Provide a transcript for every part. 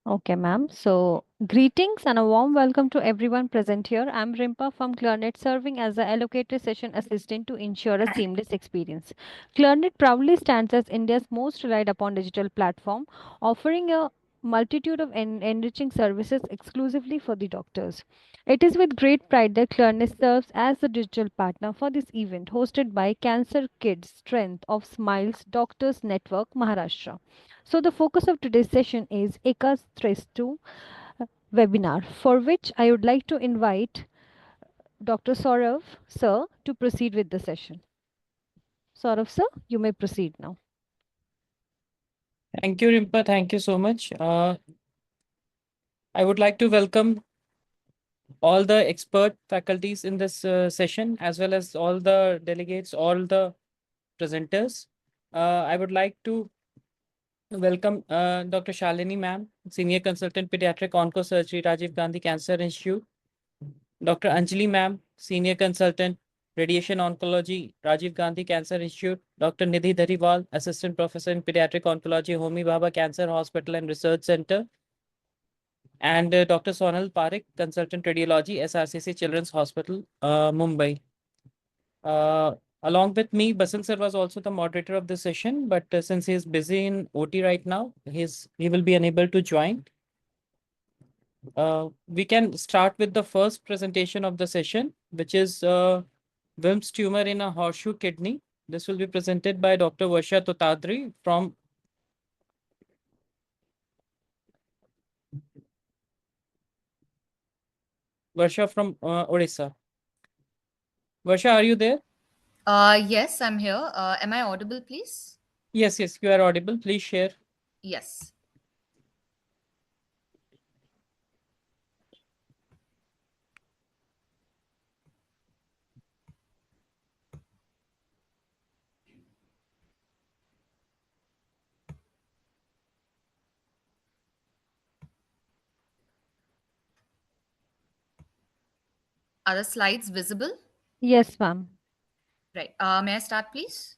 Okay, ma'am. So, greetings and a warm welcome to everyone present here. I'm Rimpa from Clarinet, serving as the allocated session assistant to ensure a seamless experience. Clarinet proudly stands as India's most relied upon digital platform, offering a multitude of enriching services exclusively for the doctors. It is with great pride that Clarinet serves as the digital partner for this event hosted by Cancer Kids Strength of Smiles Doctors Network, Maharashtra. So the focus of today's session is Ekatrasetu webinar, for which I would like to invite Dr. Saurav, sir, to proceed with the session. Saurav, sir, you may proceed now. Thank you, Rimpa. Thank you so much. I would like to welcome all the expert faculties in this session, as well as all the delegates, all the presenters. I would like to welcome Dr. Shalini, ma'am, Senior Consultant Pediatric Onco-surgery, Rajiv Gandhi Cancer Institute. Dr. Anjali, ma'am, Senior Consultant Radiation Oncology, Rajiv Gandhi Cancer Institute. Dr. Nidhi Dhariwal, Assistant Professor in Pediatric Oncology, Homi, Bhabha Cancer Hospital and Research Center. And Dr. Sonal Parikh, Consultant Radiology, SRCC Children's Hospital, Mumbai. Along with me, Basant sir was also the moderator of the session, but since he is busy in OT right now, he will be unable to join. We can start with the first presentation of the session, which is Wilms tumor in a horseshoe kidney. This will be presented by Dr. Varsha Totadri from Odisha. Varsha, are you there? Yes, I'm here. Am I audible, please? Yes, you are audible. Please share. Yes. Are the slides visible? Yes, ma'am. Right. May I start, please?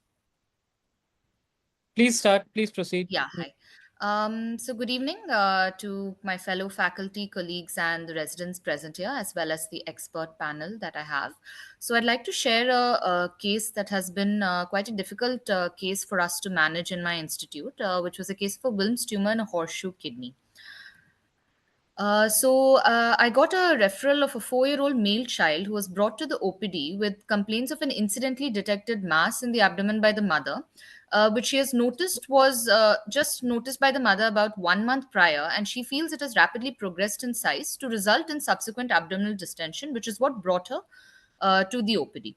Please start. Please proceed. Yeah, hi. So good evening to my fellow faculty, colleagues, and the residents present here, as well as the expert panel that I have. So I'd like to share a case that has been quite a difficult case for us to manage in my institute, which was a case for Wilms tumor in a horseshoe kidney. I got a referral of a 4-year-old male child who was brought to the OPD with complaints of an incidentally detected mass in the abdomen by the mother, which she has noticed was just noticed by the mother about 1 month prior, and she feels it has rapidly progressed in size to result in subsequent abdominal distension, which is what brought her to the OPD.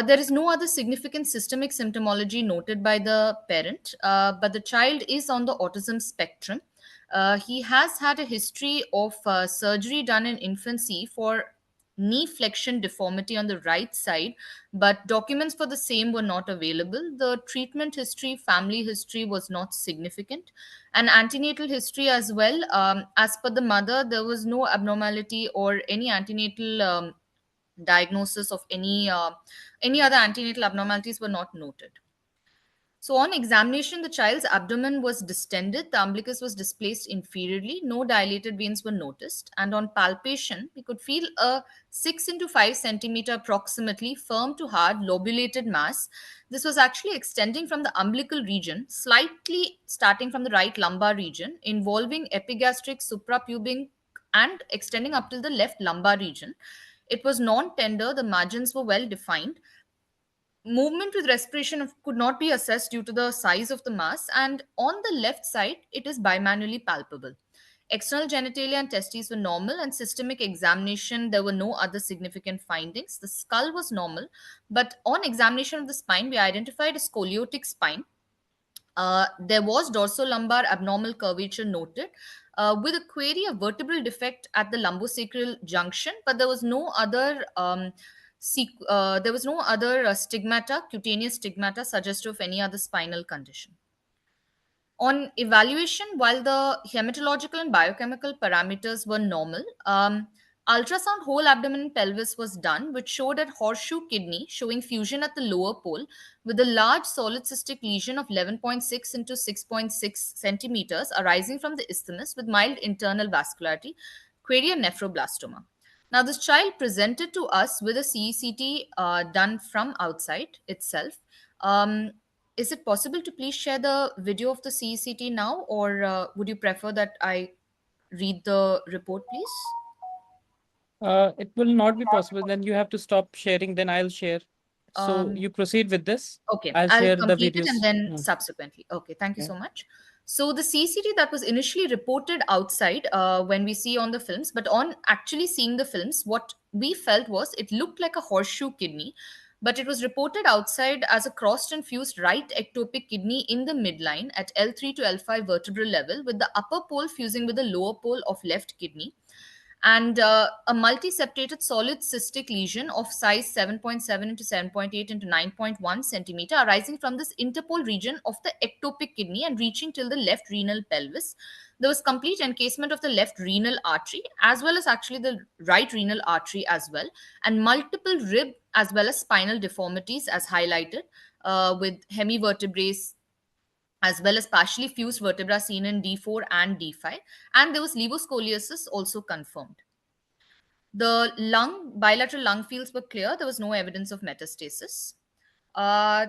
There is no other significant systemic symptomology noted by the parent, but the child is on the autism spectrum. He has had a history of surgery done in infancy for knee flexion deformity on the right side, but documents for the same were not available. The treatment history, family history was not significant, and antenatal history as well. As per the mother, there was no abnormality or any antenatal diagnosis of any other antenatal abnormalities were not noted. So, on examination, the child's abdomen was distended, the umbilicus was displaced inferiorly, no dilated veins were noticed, and on palpation, we could feel a 6 into 5 centimeter approximately firm to hard lobulated mass. This was actually extending from the umbilical region, slightly starting from the right lumbar region, involving epigastric, suprapubic, and extending up till the left lumbar region. It was non tender, the margins were well defined. Movement with respiration could not be assessed due to the size of the mass, and on the left side, it is bimanually palpable. External genitalia and testes were normal, and systemic examination, there were no other significant findings. The skull was normal, but on examination of the spine, we identified a scoliotic spine. There was dorsolumbar abnormal curvature noted, with a query of vertebral defect at the lumbosacral junction, but there was no other stigmata, cutaneous stigmata suggestive of any other spinal condition. On evaluation, while the hematological and biochemical parameters were normal, ultrasound whole abdomen and pelvis was done, which showed a horseshoe kidney showing fusion at the lower pole with a large solid cystic lesion of 11.6 into 6.6 centimeters arising from the isthmus with mild internal vascularity, query and nephroblastoma. Now, this child presented to us with a CECT done from outside itself. Um, is it possible to please share the video of the CECT now, or would you prefer that I read the report, please? It will not be possible. Then you have to stop sharing. Then I'll share. So Um, you proceed with this. Okay, I'll I'll share the complete it and videos. then subsequently. Okay, thank you Okay. so much. So the CCT that was initially reported outside when we see on the films, but on actually seeing the films, what we felt was it looked like a horseshoe kidney, but it was reported outside as a crossed and fused right ectopic kidney in the midline at L3 to L5 vertebral level, with the upper pole fusing with the lower pole of left kidney, and a multi-septated solid cystic lesion of size 7.7 into 7.8 into 9.1 centimeter arising from this interpole region of the ectopic kidney and reaching till the left renal pelvis. There was complete encasement of the left renal artery as well as actually the right renal artery as well, and multiple rib as well as spinal deformities as highlighted, with hemivertebrae as well as partially fused vertebra seen in D4 and D5, and there was levoscoliosis also confirmed. The bilateral lung fields were clear. There was no evidence of metastasis. Uh,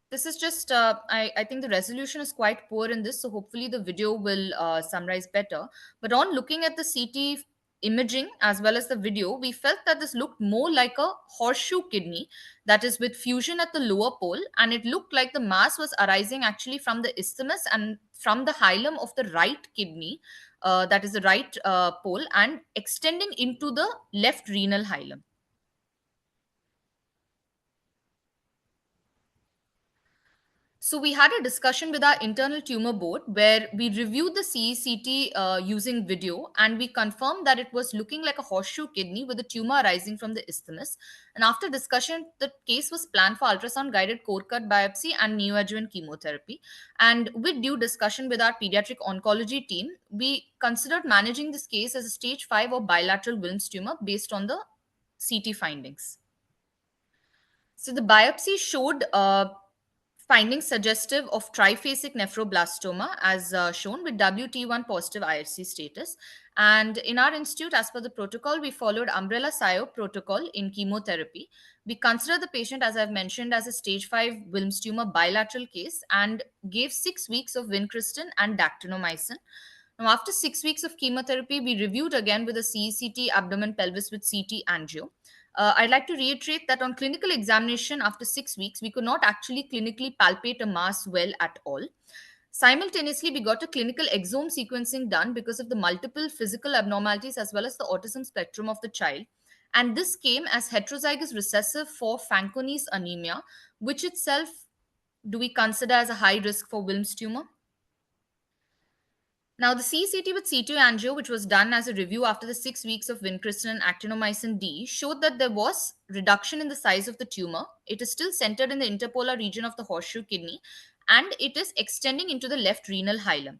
this is just, I think the resolution is quite poor in this, so hopefully the video will summarize better. But on looking at the CT imaging as well as the video, we felt that this looked more like a horseshoe kidney, that is with fusion at the lower pole, and it looked like the mass was arising actually from the isthmus and from the hilum of the right kidney, that is the right pole, and extending into the left renal hilum. So we had a discussion with our internal tumor board where we reviewed the CECT using video, and we confirmed that it was looking like a horseshoe kidney with a tumor arising from the isthmus. And after discussion, the case was planned for ultrasound guided core cut biopsy and neoadjuvant chemotherapy. And with due discussion with our pediatric oncology team, we considered managing this case as a stage 5 or bilateral Wilms tumor based on the CT findings. So the biopsy showed findings suggestive of triphasic nephroblastoma as shown with WT1 positive IHC status. And in our institute, as per the protocol, we followed umbrella SIO protocol in chemotherapy. We consider the patient, as I've mentioned, as a stage 5 Wilms tumor bilateral case and gave 6 weeks of vincristine and dactinomycin. Now, after 6 weeks of chemotherapy, we reviewed again with a CECT abdomen pelvis with CT angio. I'd like to reiterate that on clinical examination after 6 weeks, we could not actually clinically palpate a mass well at all. Simultaneously, we got a clinical exome sequencing done because of the multiple physical abnormalities as well as the autism spectrum of the child. And this came as heterozygous recessive for Fanconi's anemia, which itself do we consider as a high risk for Wilms tumor? Now, the CCT with C2 angio, which was done as a review after the 6 weeks of vincristine and actinomycin D, showed that there was reduction in the size of the tumor. It is still centered in the interpolar region of the horseshoe kidney, and it is extending into the left renal hilum.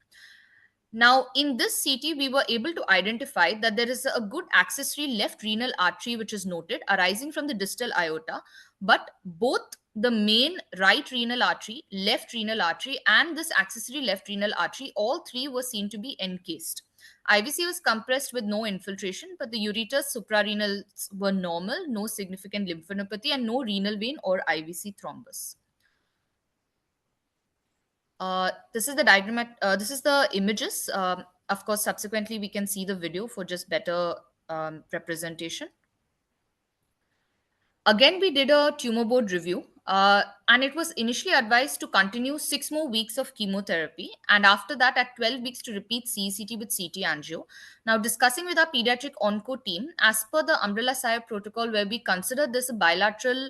Now, in this CT, we were able to identify that there is a good accessory left renal artery which is noted arising from the distal aorta, but both the main right renal artery, left renal artery, and this accessory left renal artery, all three were seen to be encased. IVC was compressed with no infiltration, but the ureters suprarenals were normal, no significant lymphadenopathy, and no renal vein or IVC thrombus. This is the diagram. This is the images. Of course, subsequently we can see the video for just better representation. Again, we did a tumor board review, and it was initially advised to continue 6 more weeks of chemotherapy, and after that, at 12 weeks, to repeat CECT with CT angio. Now, discussing with our pediatric onco team, as per the umbrella SIO protocol, where we considered this a bilateral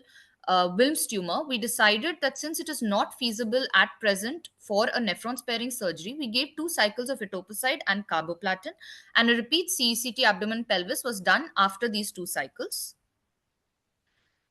Wilms tumor, we decided that since it is not feasible at present for a nephron sparing surgery, we gave 2 cycles of etoposide and carboplatin, and a repeat CECT abdomen pelvis was done after these 2 cycles.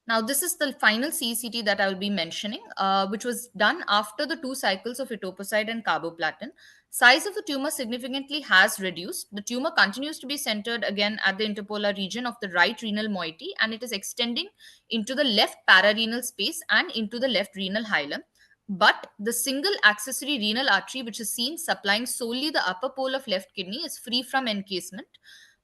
Now, this is the final CECT that I will be mentioning, which was done after the 2 cycles of etoposide and carboplatin. Size of the tumor significantly has reduced. The tumor continues to be centered again at the interpolar region of the right renal moiety, and it is extending into the left pararenal space and into the left renal hilum. But the single accessory renal artery, which is seen supplying solely the upper pole of left kidney, is free from encasement,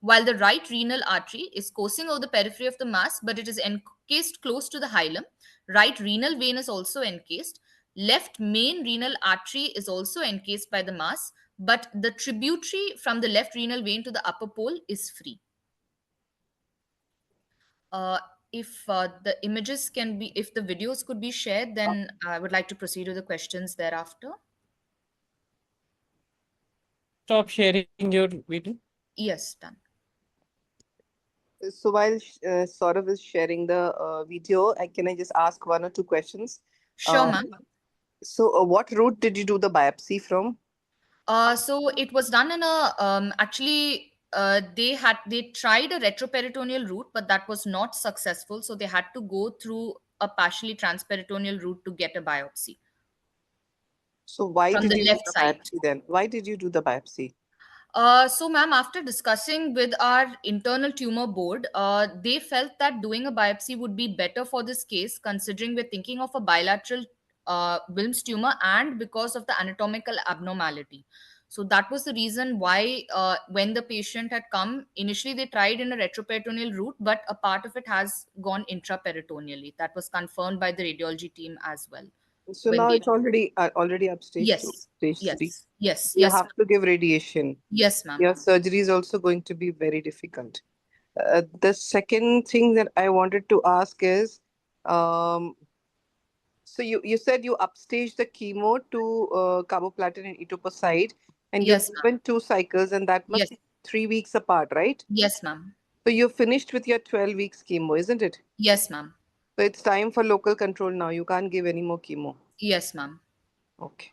while the right renal artery is coursing over the periphery of the mass, but it is encased close to the hilum. Right renal vein is also encased. Left main renal artery is also encased by the mass, but the tributary from the left renal vein to the upper pole is free. Uh, if the images can be, if the videos could be shared, then I would like to proceed with the questions thereafter. Stop sharing your video. Yes, done. So while Saurav is sharing the video, can I just ask one or two questions? Sure, ma'am. So what route did you do the biopsy from? So it was done in a actually they tried a retroperitoneal route, but that was not successful. So they had to go through a partially transperitoneal route to get a biopsy So why from did the you do left the side. biopsy then? Why did you do the biopsy? So, ma'am, after discussing with our internal tumor board, they felt that doing a biopsy would be better for this case, considering we're thinking of a bilateral Wilms tumor and because of the anatomical abnormality. So that was the reason why, when the patient had come, initially they tried in a retroperitoneal route, but a part of it has gone intraperitoneally. That was confirmed by the radiology team as well. So When now they, it's already up stage 2, yes, stage 3. yes, yes, You yes, have to give radiation. yes, ma'am. Your surgery is also going to be very difficult. The second thing that I wanted to ask is, um, so you said you upstaged the chemo to carboplatin and etoposide, and you've Yes, ma'am. given 2 cycles, and that must Yes. be 3 weeks apart, right? Yes, ma'am. So you're finished with your 12 weeks chemo, isn't it? Yes, ma'am. So it's time for local control now. You can't give any more chemo. Yes, ma'am. Okay.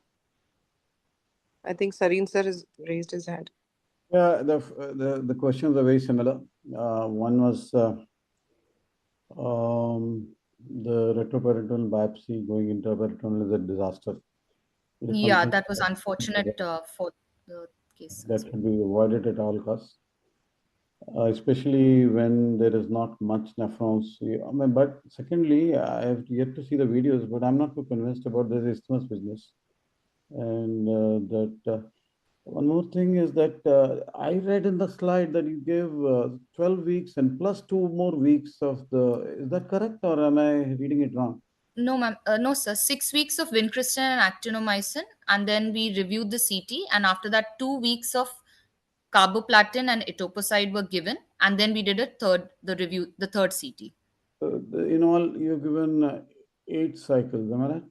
I think Sareen sir has raised his hand. Yeah, the questions are very similar. One was the retroperitoneal biopsy going intraperitoneal is a disaster. It is Yeah, something that was unfortunate for the case that as well. should be avoided at all costs, especially when there is not much nephrons. I mean, but secondly, I have yet to see the videos, but I'm not too convinced about this isthmus business. And one more thing is that I read in the slide that you gave 12 weeks and plus 2 more weeks of the. Is that correct, or am I reading it wrong? No, ma'am. No, sir. 6 weeks of vincristine and actinomycin, and then we reviewed the CT, and after that, 2 weeks of carboplatin and etoposide were given, and then we did the third CT. In all, you've given 8 cycles. Am I right?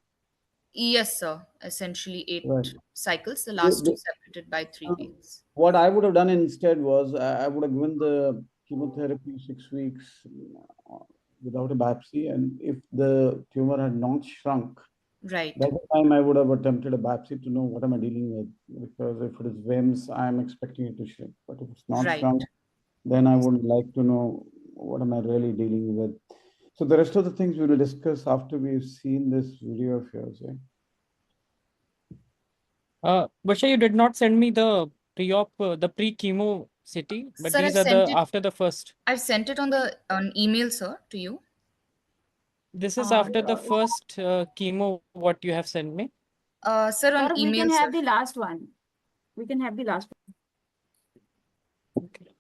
Yes, sir. Essentially, 8 Right. cycles. The last two separated by 3 Um, weeks. What I would have done instead was I would have given the chemotherapy 6 weeks without a biopsy, and if the tumor had not shrunk, Right. by the time I would have attempted a biopsy to know what am I dealing with, because if it is VIMS, I am expecting it to shrink. But if it's not Right. shrunk, then I would like to know what am I really dealing with. So the rest of the things we will discuss after we've seen this video of yours. Basha, you did not send me the pre-op, the pre-chemo city, but Sir, these are the after the first. I've sent it on email, sir, to you. This is after the first chemo, what you have sent me. Sir, on Sir, we email, can sir. have the last one. We can have the last one. Okay.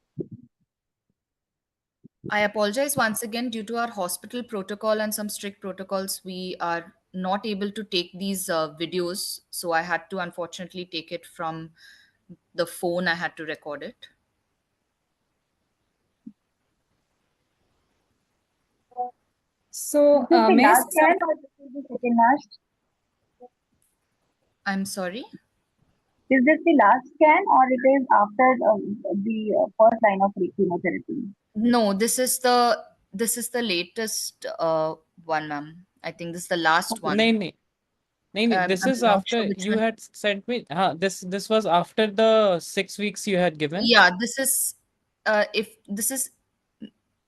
I apologize once again. Due to our hospital protocol and some strict protocols, we are not able to take these videos. So I had to unfortunately take it from the phone. I had to record it. So, Is this the Miss, last scan or this is the second last? I'm sorry. Is this the last scan or it is after the first line of chemotherapy? No, this is the latest one, ma'am. I think this is the last one. No, no. No, this I'm is not after sure which you one. had sent me. This was after the 6 weeks you had given. Yeah, this is if this is,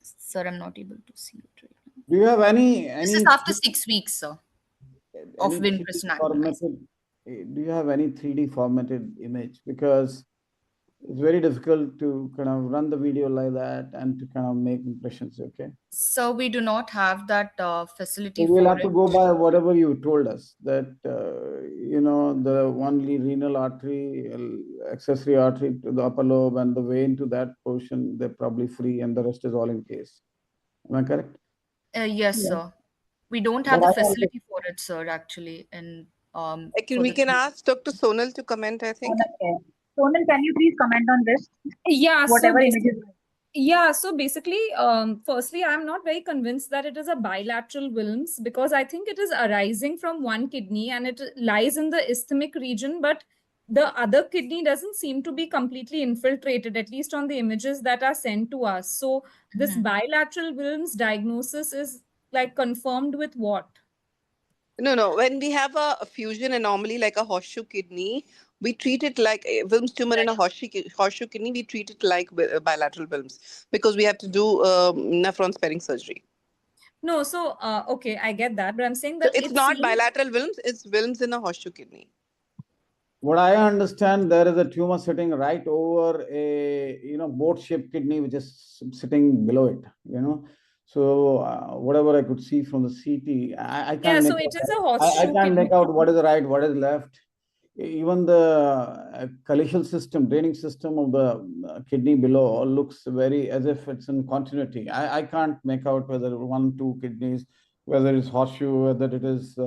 sir, I'm not able to see it right now. Do you have This is after 6 weeks, sir, of any wind 3D crystal atomization. formatted, do you have any 3D formatted image? Because it's very difficult to kind of run the video like that and to kind of make impressions, okay? So we do not have that So facility we'll for have to it. go by whatever you told us, that, you know, the only renal artery, accessory artery to the upper lobe and the vein to that portion, they're probably free and the rest is all in case. Am I correct? Yes, Yes. sir. We don't have But the I facility for it, sir, actually. And for We the can ask Dr. Sonal to comment, I think. Sonal, can you please comment on this? Yeah, so Whatever basically, images. firstly, I'm not very convinced that it is a bilateral Wilms, because I think it is arising from one kidney and it lies in the isthmic region, but the other kidney doesn't seem to be completely infiltrated, at least on the images that are sent to us. So this bilateral Wilms diagnosis is like confirmed with what? No. When we have a fusion anomaly like a horseshoe kidney, we treat it like a Wilms tumor in a horseshoe kidney. We treat it like bilateral Wilms because we have to do nephron sparing surgery. No, so okay, I get that, but I'm saying So that it's it not seems bilateral Wilms; it's Wilms in a horseshoe kidney. what I understand, there is a tumor sitting right over a, you know, boat-shaped kidney, which is sitting below it, you know. So whatever I could see from the CT, I yeah, can't make so it out, is a I horseshoe can't kidney. make out what is right, what is left. Even the calicial system, draining system of the kidney below looks very as if it's in continuity. I can't make out whether one, two kidneys, whether it's horseshoe, whether it is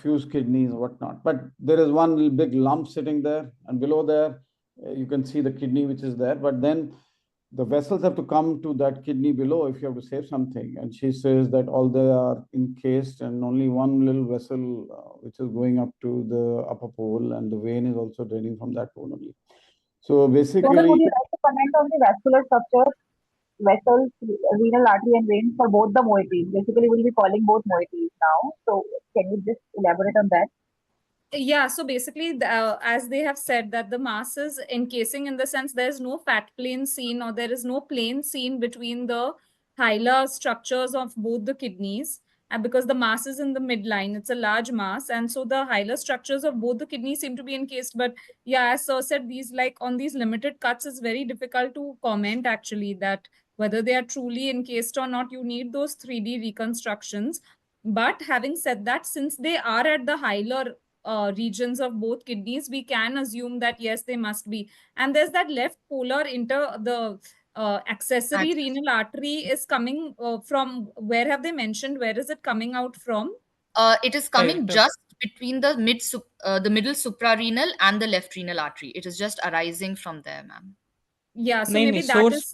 fused kidneys, whatnot. But there is one little big lump sitting there, and below there, you can see the kidney which is there. But then the vessels have to come to that kidney below if you have to save something. And she says that all they are encased, and only one little vessel which is going up to the upper pole, and the vein is also draining from that pole only. So Sonal, basically, would you like to comment on the vascular structure, vessels, renal artery and veins for both the moieties? Basically, we'll be calling both moieties now. So can you just elaborate on that? Yeah, so basically, as they have said, that the mass is encasing, in the sense there's no fat plane seen, or there is no plane seen between the hilar structures of both the kidneys, and because the mass is in the midline, it's a large mass, and so the hilar structures of both the kidneys seem to be encased. But yeah, as Sir said, these, like on these limited cuts, is very difficult to comment actually that whether they are truly encased or not. You need those 3D reconstructions. But having said that, since they are at the hilar regions of both kidneys, we can assume that yes, they must be. And there's that left polar the accessory renal artery is coming from, where have they mentioned, where is it coming out from? It is coming Right. just between the the middle suprarenal and the left renal artery. It is just arising from there, ma'am. Yeah, so Nahi, maybe that source. is,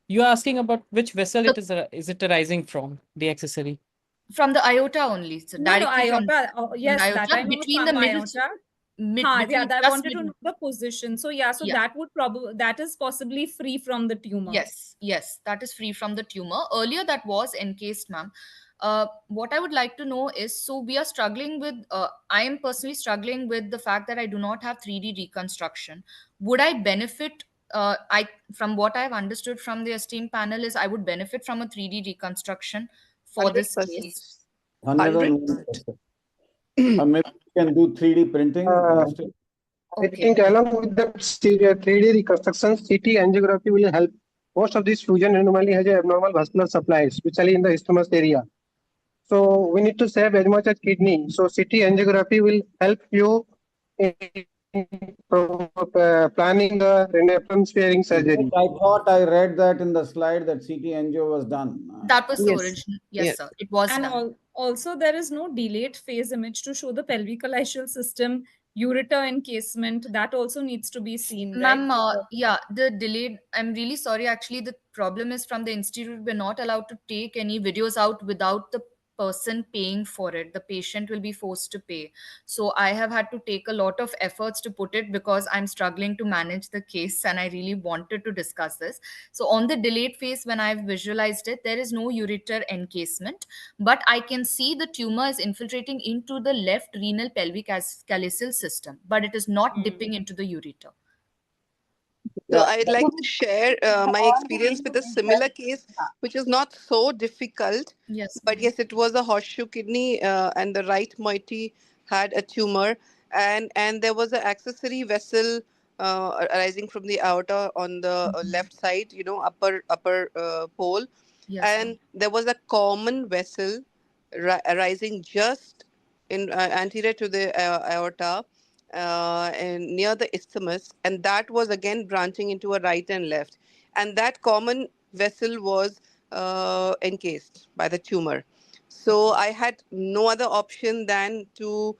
You're asking about which vessel The, is it arising from, the accessory? from the aorta only, so no, directly aorta, from the yes, that I aorta know between the from middle aorta. Yeah, between that I just wanted to middle. know the position. So yeah, so Yeah. that would probably, that is possibly free from the tumor. Yes, that is free from the tumor. Earlier, that was encased, ma'am. What I would like to know is, so we are struggling with, I am personally struggling with the fact that I do not have 3D reconstruction. Would I benefit? From what I've understood from the esteemed panel, is I would benefit from a 3D reconstruction for this 100%. case. 101%. And maybe you can do 3D printing after. I think along with the 3D reconstruction, CT angiography will help. Most of these fusion anomaly has a abnormal vascular supply, especially in the isthmus area. So we need to save as much as kidney. So CT angiography will help you in planning the renaissance sparing surgery. I thought I read that in the slide that CT angio was done. That was the Yes. original. Yeah. Yes, sir. It was And done. also, there is no delayed phase image to show the pelvic system, ureter encasement. That also needs to be seen, right? Ma'am, yeah, the delayed. I'm really sorry. Actually, the problem is from the institute. We're not allowed to take any videos out without the person paying for it. The patient will be forced to pay. So I have had to take a lot of efforts to put it because I'm struggling to manage the case and I really wanted to discuss this. So on the delayed phase, when I've visualized it, there is no ureter encasement, but I can see the tumor is infiltrating into the left renal pelvic calyceal system, but it is not dipping into the ureter. So Yeah. I'd like to share my All the experience with a things similar case, which is not so difficult. Yes. But yes, it was a horseshoe kidney, and the right moiety had a tumor, and there was an accessory vessel arising from the aorta on the left side, upper pole, Yes, ma'am. and there was a common vessel arising just in anterior to the aorta, and near the isthmus, and that was again branching into a right and left, and that common vessel was encased by the tumor. So Okay. I had no other option than to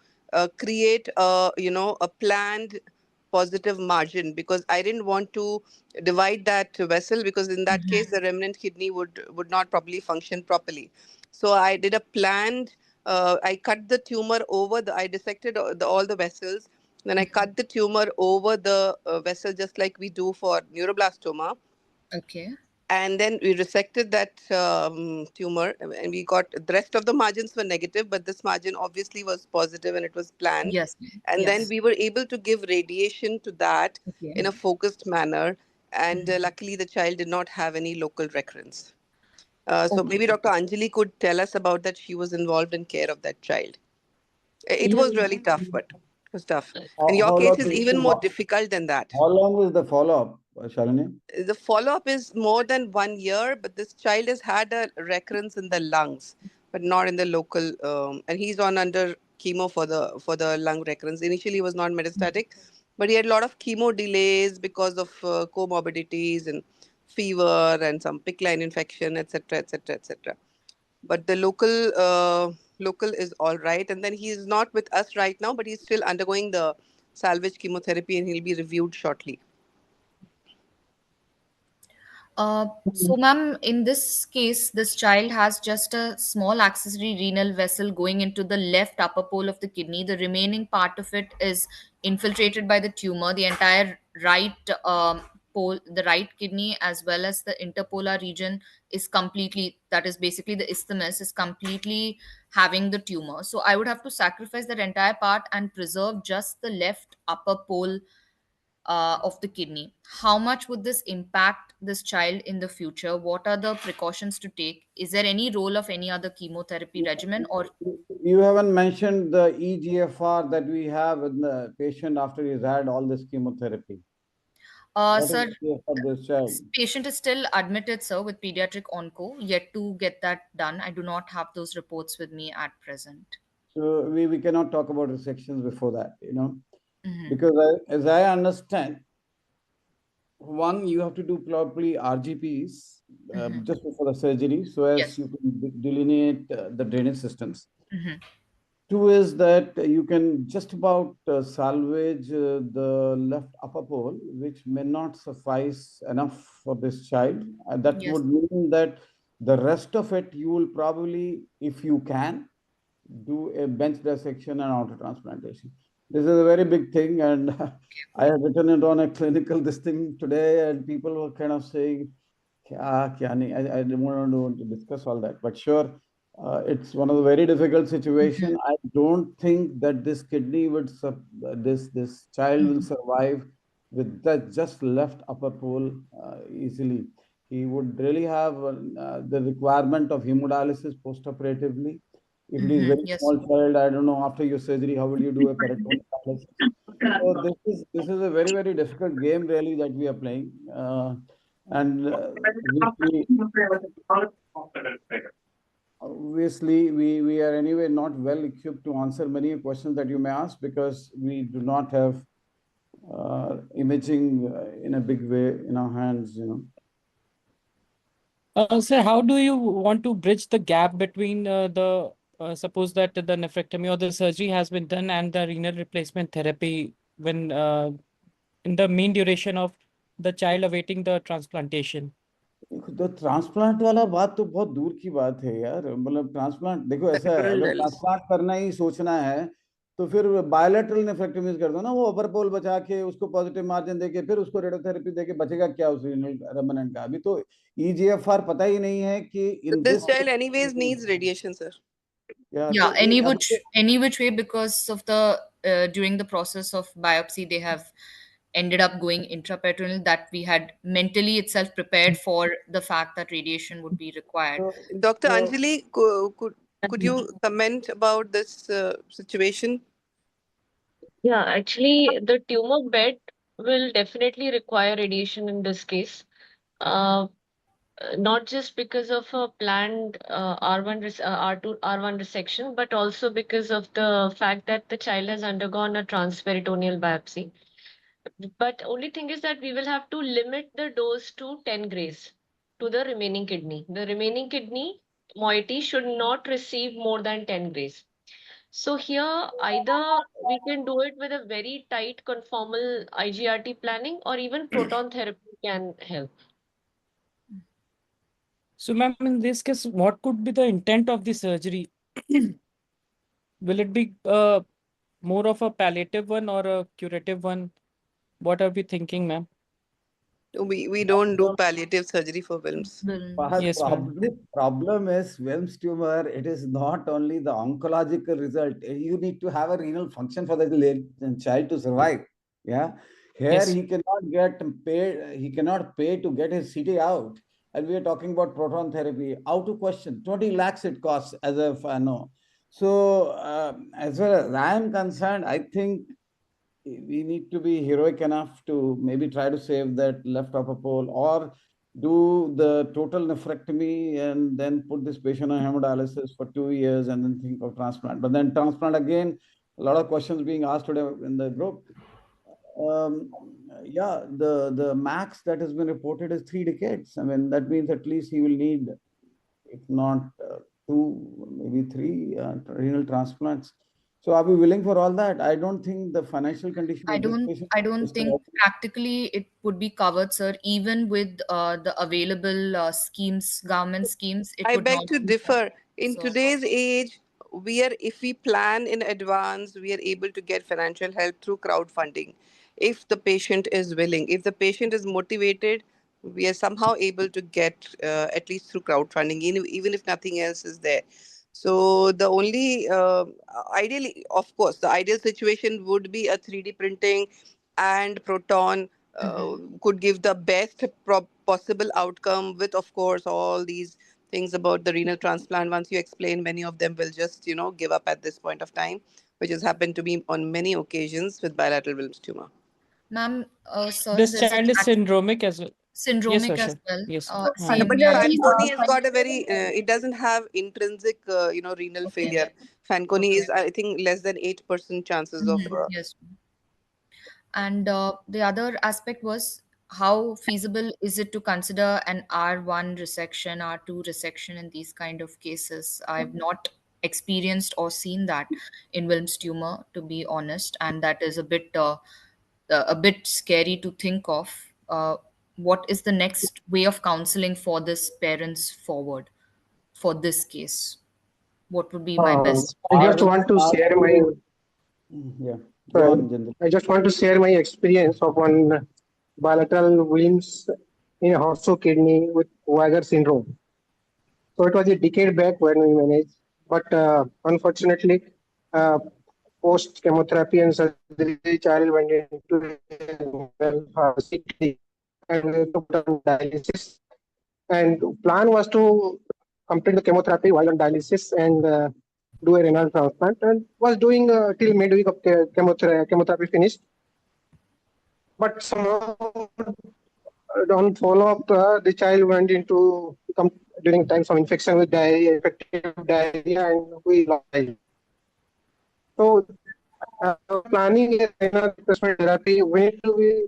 create a planned positive margin, because I didn't want to divide that vessel, because in that case the remnant kidney would not probably function properly. So I did a planned. I cut the tumor over the. I dissected all the vessels. Then I cut the tumor over the vessel, just like we do for neuroblastoma, Okay. and then we resected that tumor, and we got the rest of the margins were negative, but this margin obviously was positive, and it was planned. Yes, ma'am. And then Yes. we were able to give radiation to that Okay. in a focused manner, and luckily the child did not have any local recurrence. So Okay. maybe Dr. Anjali could tell us about that. She was involved in care of that child. It Yeah. was really tough, but it was tough. And your How case long is even more difficult than that. how long is the follow-up, Shalini? The follow-up is more than 1 year, but this child has had a recurrence in the lungs, but not in the local. And he's on under chemo for the lung recurrence. Initially, he was not metastatic, but he had a lot of chemo delays because of comorbidities and fever and some PICC line infection, etc., etc., etc. But the local is all right, and then he is not with us right now, but he's still undergoing the salvage chemotherapy, and he'll be reviewed shortly. So, ma'am, in this case, this child has just a small accessory renal vessel going into the left upper pole of the kidney. The remaining part of it is infiltrated by the tumor. The entire right pole, the right kidney, as well as the interpolar region, is completely, that is basically the isthmus, is completely having the tumor. So, I would have to sacrifice that entire part and preserve just the left upper pole of the kidney. How much would this impact this child in the future? What are the precautions to take? Is there any role of any other chemotherapy regimen? Or You haven't mentioned the EGFR that we have in the patient after he's had all this chemotherapy. What is sir, EGFR this child? this patient is still admitted, sir, with pediatric onco, yet to get that done. I do not have those reports with me at present. So we cannot talk about resections before that, Mhm. because as I understand, one, you have to do probably RGPs just before the surgery, so as Yes. you can delineate the drainage systems. Mhm. Two is that you can just about salvage the left upper pole, which may not suffice enough for this child. And that Yes. would mean that the rest of it, you will probably, if you can, do a bench dissection and auto transplantation. This is a very big thing, and I have written it on a clinical this thing today, and people were kind of saying, kya nahi. I don't want to discuss all that, but sure, it's one of the very difficult situation. I don't think that this kidney would this child will survive with that just left upper pole easily. He would really have the requirement of hemodialysis post-operatively. If it is very Yes. small child, I don't know, after your surgery, how will you do a peritoneal dialysis? So this is a very, very difficult game really that we are playing. And obviously, we are anyway not well equipped to answer many questions that you may ask, because we do not have imaging in a big way in our hands. So how do you want to bridge the gap between suppose that the nephrectomy or the surgery has been done and the renal replacement therapy when in the mean duration of the child awaiting the transplantation? तो transplant वाला बात तो बहुत दूर की बात है यार, मतलब ट्रांसप्लांट देखो ऐसा है, Peripheral अगर dialysis. ट्रांसप्लांट करना ही सोचना है तो फिर बायोलेटरल नेफ्रेक्टमीज कर दो ना, वो अपर पोल बचा के उसको पॉजिटिव मार्जिन देके फिर उसको रेडियोथेरेपी देके बचेगा क्या उस रेमनेंट का? अभी तो ईजीएफआर पता ही नहीं है कि इन This child anyways needs radiation, sir. Yeah, any which way, because of the during the process of biopsy, they have ended up going intraperitoneal, that we had mentally itself prepared for the fact that radiation would be required. Dr. So, Anjali, could you comment about this situation? Yeah, actually, the tumor bed will definitely require radiation in this case. Uh, not just because of a planned R2 R1 resection, but also because of the fact that the child has undergone a transperitoneal biopsy. But only thing is that we will have to limit the dose to 10 grays to the remaining kidney. The remaining kidney moiety should not receive more than 10 grays. So here either we can do it with a very tight conformal IGRT planning, or even proton therapy can help. So, ma'am, in this case, what could be the intent of the surgery? Will it be more of a palliative one or a curative one? What are we thinking, ma'am? We don't do palliative surgery for Wilms. Yes, ma'am. Problem is Wilms tumor. It is not only the oncological result. You need to have a renal function for the child to survive. Yeah. Here Yes. he cannot get paid. He cannot pay to get his CT out. And we are talking about proton therapy. Out of question. 20 lakhs it costs as if I know. So as far as I am concerned, I think we need to be heroic enough to maybe try to save that left upper pole, or do the total nephrectomy and then put this patient on hemodialysis for 2 years and then think of transplant. But then transplant again, a lot of questions being asked today in the group. Yeah, the max that has been reported is 3 decades. I mean, that means at least he will need, if not 2, maybe 3 renal transplants. So are we willing for all that? I don't think the financial condition I of this don't patient I is don't think practically it would be covered, sir. Even with the available schemes, government schemes, it I would beg not to be covered. differ. In So, today's age, if we plan in advance, we are able to get financial help through crowdfunding. If the patient is willing, if the patient is motivated, we are somehow able to get at least through crowdfunding, even if nothing else is there. So the only ideally, of course, the ideal situation would be a 3D printing and proton could give the best possible outcome with, of course, all these things about the renal transplant. Once you explain, many of them will just, give up at this point of time, which has happened to me on many occasions with bilateral Wilms tumor. ma'am, sir, This there's child is syndromic as well. Yes, syndromic as Varsha. well. Yes. Same But here. Fanconi has got a very, it doesn't have intrinsic, renal Okay. failure. Fanconi Okay. is, I think, less than 8% chances of. Yes. And the other aspect was, how feasible is it to consider an R1 resection, R2 resection in these kind of cases? I've not experienced or seen that in Wilms tumor, to be honest, and that is a bit scary to think of. What is the next way of counseling for this parents forward for this case? What would be my best? I just want to share my Yeah, go on, Jindal. I just want to share my experience of one bilateral Wilms in a horse kidney with Weiger syndrome. So it was a decade back when we managed, but unfortunately, uh, post chemotherapy and surgery, child went into CT and we took on dialysis. And plan was to complete the chemotherapy while on dialysis and do a renal transplant, and was doing till midweek of chemotherapy finished. But somehow on follow up, the child went into during times of infection with diarrhea, effective diarrhea, and we lost child. So planning a renal replacement therapy, we need to be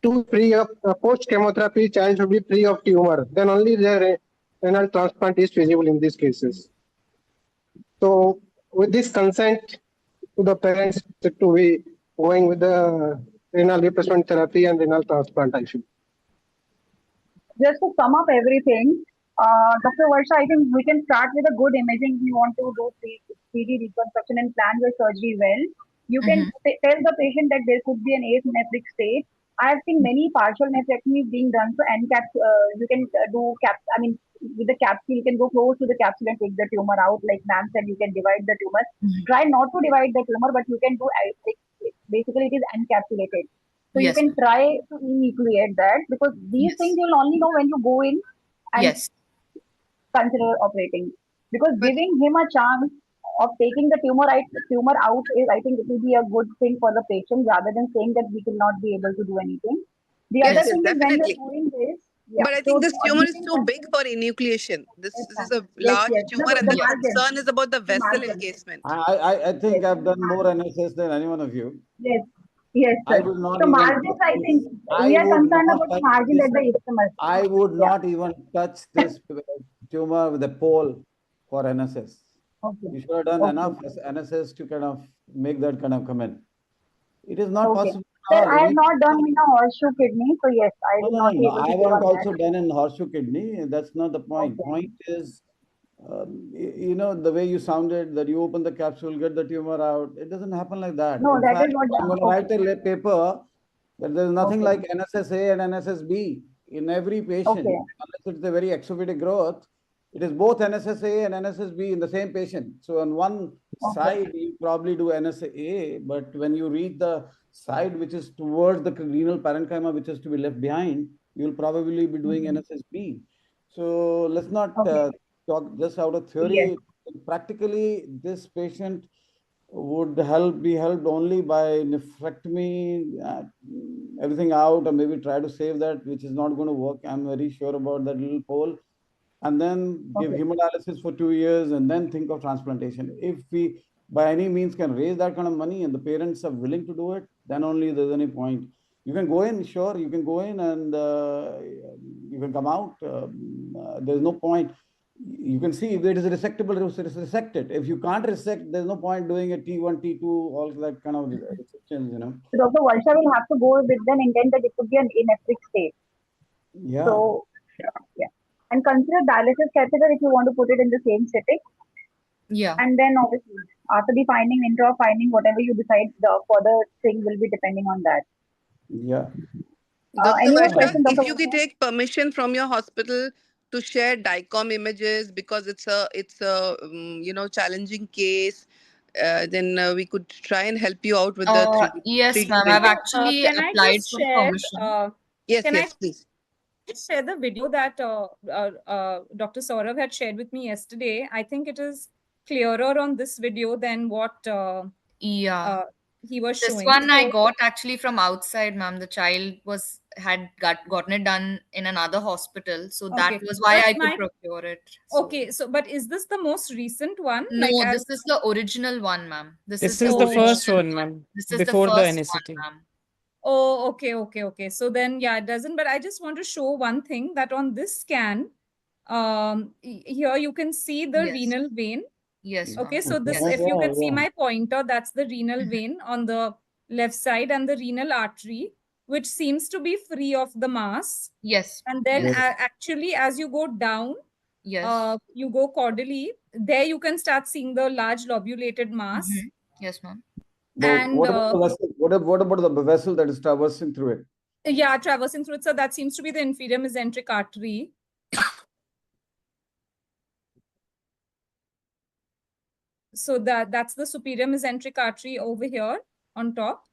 to free of post chemotherapy, child should be free of tumor. Then only the renal transplant is feasible in these cases. So with this consent to the parents to be going with the renal replacement therapy and renal transplantation. Just to sum up everything, Dr. Varsha, I think we can start with a good imaging. We want to do 3D reconstruction and plan your surgery well. You can tell the patient that there could be an asymmetric state. I have seen many partial nephrectomies being done. So you can do with the capsule, you can go close to the capsule and take the tumor out. Like ma'am said, you can divide the tumor. Try not to divide the tumor, but you can do basically it is encapsulated. So you Yes, can ma'am. try to enucleate that, because these things Yes. you'll only know when you go in and Yes. consider operating. Because But giving him a chance of taking the tumor out is, I think, it will be a good thing for the patient rather than saying that we will not be able to do anything. The yes, other Yes. yes, thing is when we're definitely. doing this, yeah. But I So think this tumor is giving too big consider, for enucleation. yes, This is ma'am. a Yes, large yes. No, tumor, and the the Yes. margin, concern is about the the vessel margin. encasement. I think Yes, I've the done more margin. NSS than any one of you. Yes, yes, I sir. would not So even margins, touch I this. think I we are would concerned not about the touch margin this. at the isthmus. I would Yeah. not even touch this tumor with a pole for NSS. Okay. You should have done Okay. enough as NSS to kind of make that kind of comment. It is not Okay. possible at Sir, all. I have not done in a horseshoe kidney, so yes, I No, will no, not no, be no. able I to give haven't on that. also done in horseshoe kidney. That's not the point. Okay. Point is, you know, the way you sounded that you open the capsule, get the tumor out. It doesn't happen like that. No, In that fact, is what. I'm going to Okay. write a paper that there's nothing Okay. like NSSA and NSSB in every patient, Okay. unless it's a very exotic growth. It is both NSSA and NSSB in the same patient. So on one Okay. side, you probably do NSA, but when you read the side which is towards the renal parenchyma, which is to be left behind, you'll probably be doing Mhm. NSSB. So let's not Okay. talk just out of Yes. theory. Practically, this patient would be helped only by nephrectomy, everything out, or maybe try to save that, which is not going to work. I'm very sure about that little pole. And then give Okay. hemodialysis for 2 years and then think of transplantation. If we by any means can raise that kind of money and the parents are willing to do it, then only there's any point. You can go in, sure, you can go in and you can come out. There's no point. You can see if it is resectable, resect it. If you can't resect, there's no point doing a T1, T2, all that kind of resections, you know. So Dr. Varsha will have to go with an intent that it could be an inepic state. Yeah. So, yeah. And consider dialysis catheter if you want to put it in the same setting. Yeah. And then obviously, after the finding, intra finding, whatever you decide, the further thing will be depending on that. Yeah. Dr. Any more Varsha, questions, Dr. if you could Varsha? take permission from your hospital to share DICOM images, because it's a challenging case, then we could try and help you out with the 3D Yes, 3D ma'am. I've printing. actually Can I applied just for share? permission. Yes, Can I yes, please. just share the video that Dr. Saurav had shared with me yesterday? I think it is clearer on this video than what Yeah. he was This showing. one I So, got actually from outside, ma'am. The child had gotten it done in another hospital, so that okay, was why but I could my procure it. So okay. So, but is this the most recent one? no, Like this as is the original one, ma'am. This is This the is the oh, first original one, one. ma'am, This is the before the first one, NST. ma'am. oh, okay. So then, yeah, it doesn't. But I just want to show one thing that on this scan, here you can see the Yes. renal vein. Yes, ma'am. Okay, so this, Yes. if you can see Yeah. my pointer, that's the renal vein on the left side and the renal artery, which seems to be free of the mass. Yes. And then Yes. actually, as you go down, Yes. you go caudally, there you can start seeing the large lobulated mass. Yes, ma'am. But And what about the vessel? What about the vessel that is traversing through it? yeah, traversing through it. So that seems to be the inferior mesenteric artery. So that's the superior mesenteric artery over here on top.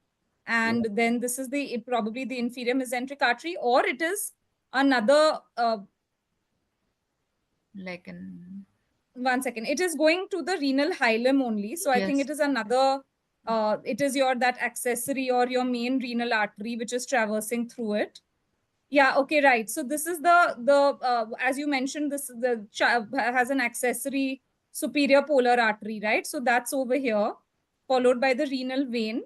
And then this is probably the inferior mesenteric artery, or it is another, Like in 1 second. It is going to the renal hilum only. So I think yes. it is another, it is that accessory or your main renal artery, which is traversing through it. Yeah, okay, right. So this is the as you mentioned, this has an accessory superior polar artery, right? So that's over here, followed by the renal vein.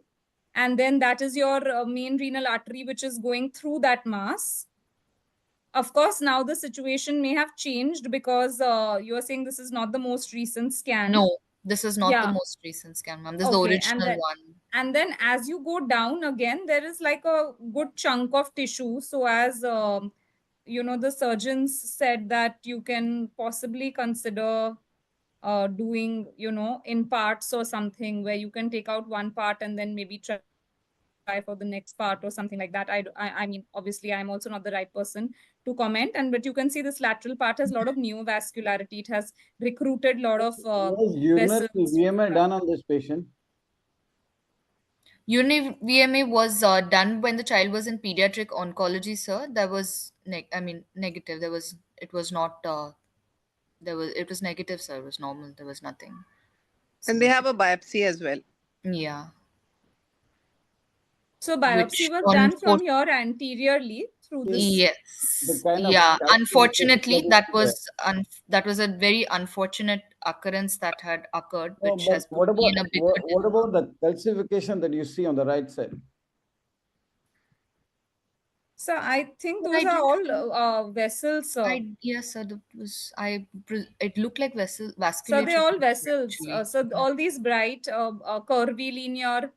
And then that is your main renal artery, which is going through that mass. Of course, now the situation may have changed because you are saying this is not the most recent scan. No, this is not the Yeah. most recent scan, ma'am. This is the Okay, original one. and then as you go down again, there is like a good chunk of tissue. So as the surgeons said that you can possibly consider doing, in parts or something where you can take out one part and then maybe try for the next part or something like that. I mean, obviously, I'm also not the right person to comment. But you can see this lateral part has a lot of neovascularity. It has recruited a lot of Was urinary vessels. VMI done on this patient? Urinary VMA was done when the child was in pediatric oncology, sir. That was negative. It was not it was negative, sir. It was normal. There was nothing And they have significant. a biopsy as well. Yeah. So biopsy Which was done from here anteriorly through this. The yes. kind of Yeah. calcification Unfortunately, that is there. that was a very unfortunate occurrence that had occurred, No, which but has put me in a big what about the calcification that you see on the right side? So I think But those I are don't all vessels. yes, sir. That was it looked like So they're vasculature all vessels. actually. So all these bright, curvilinear,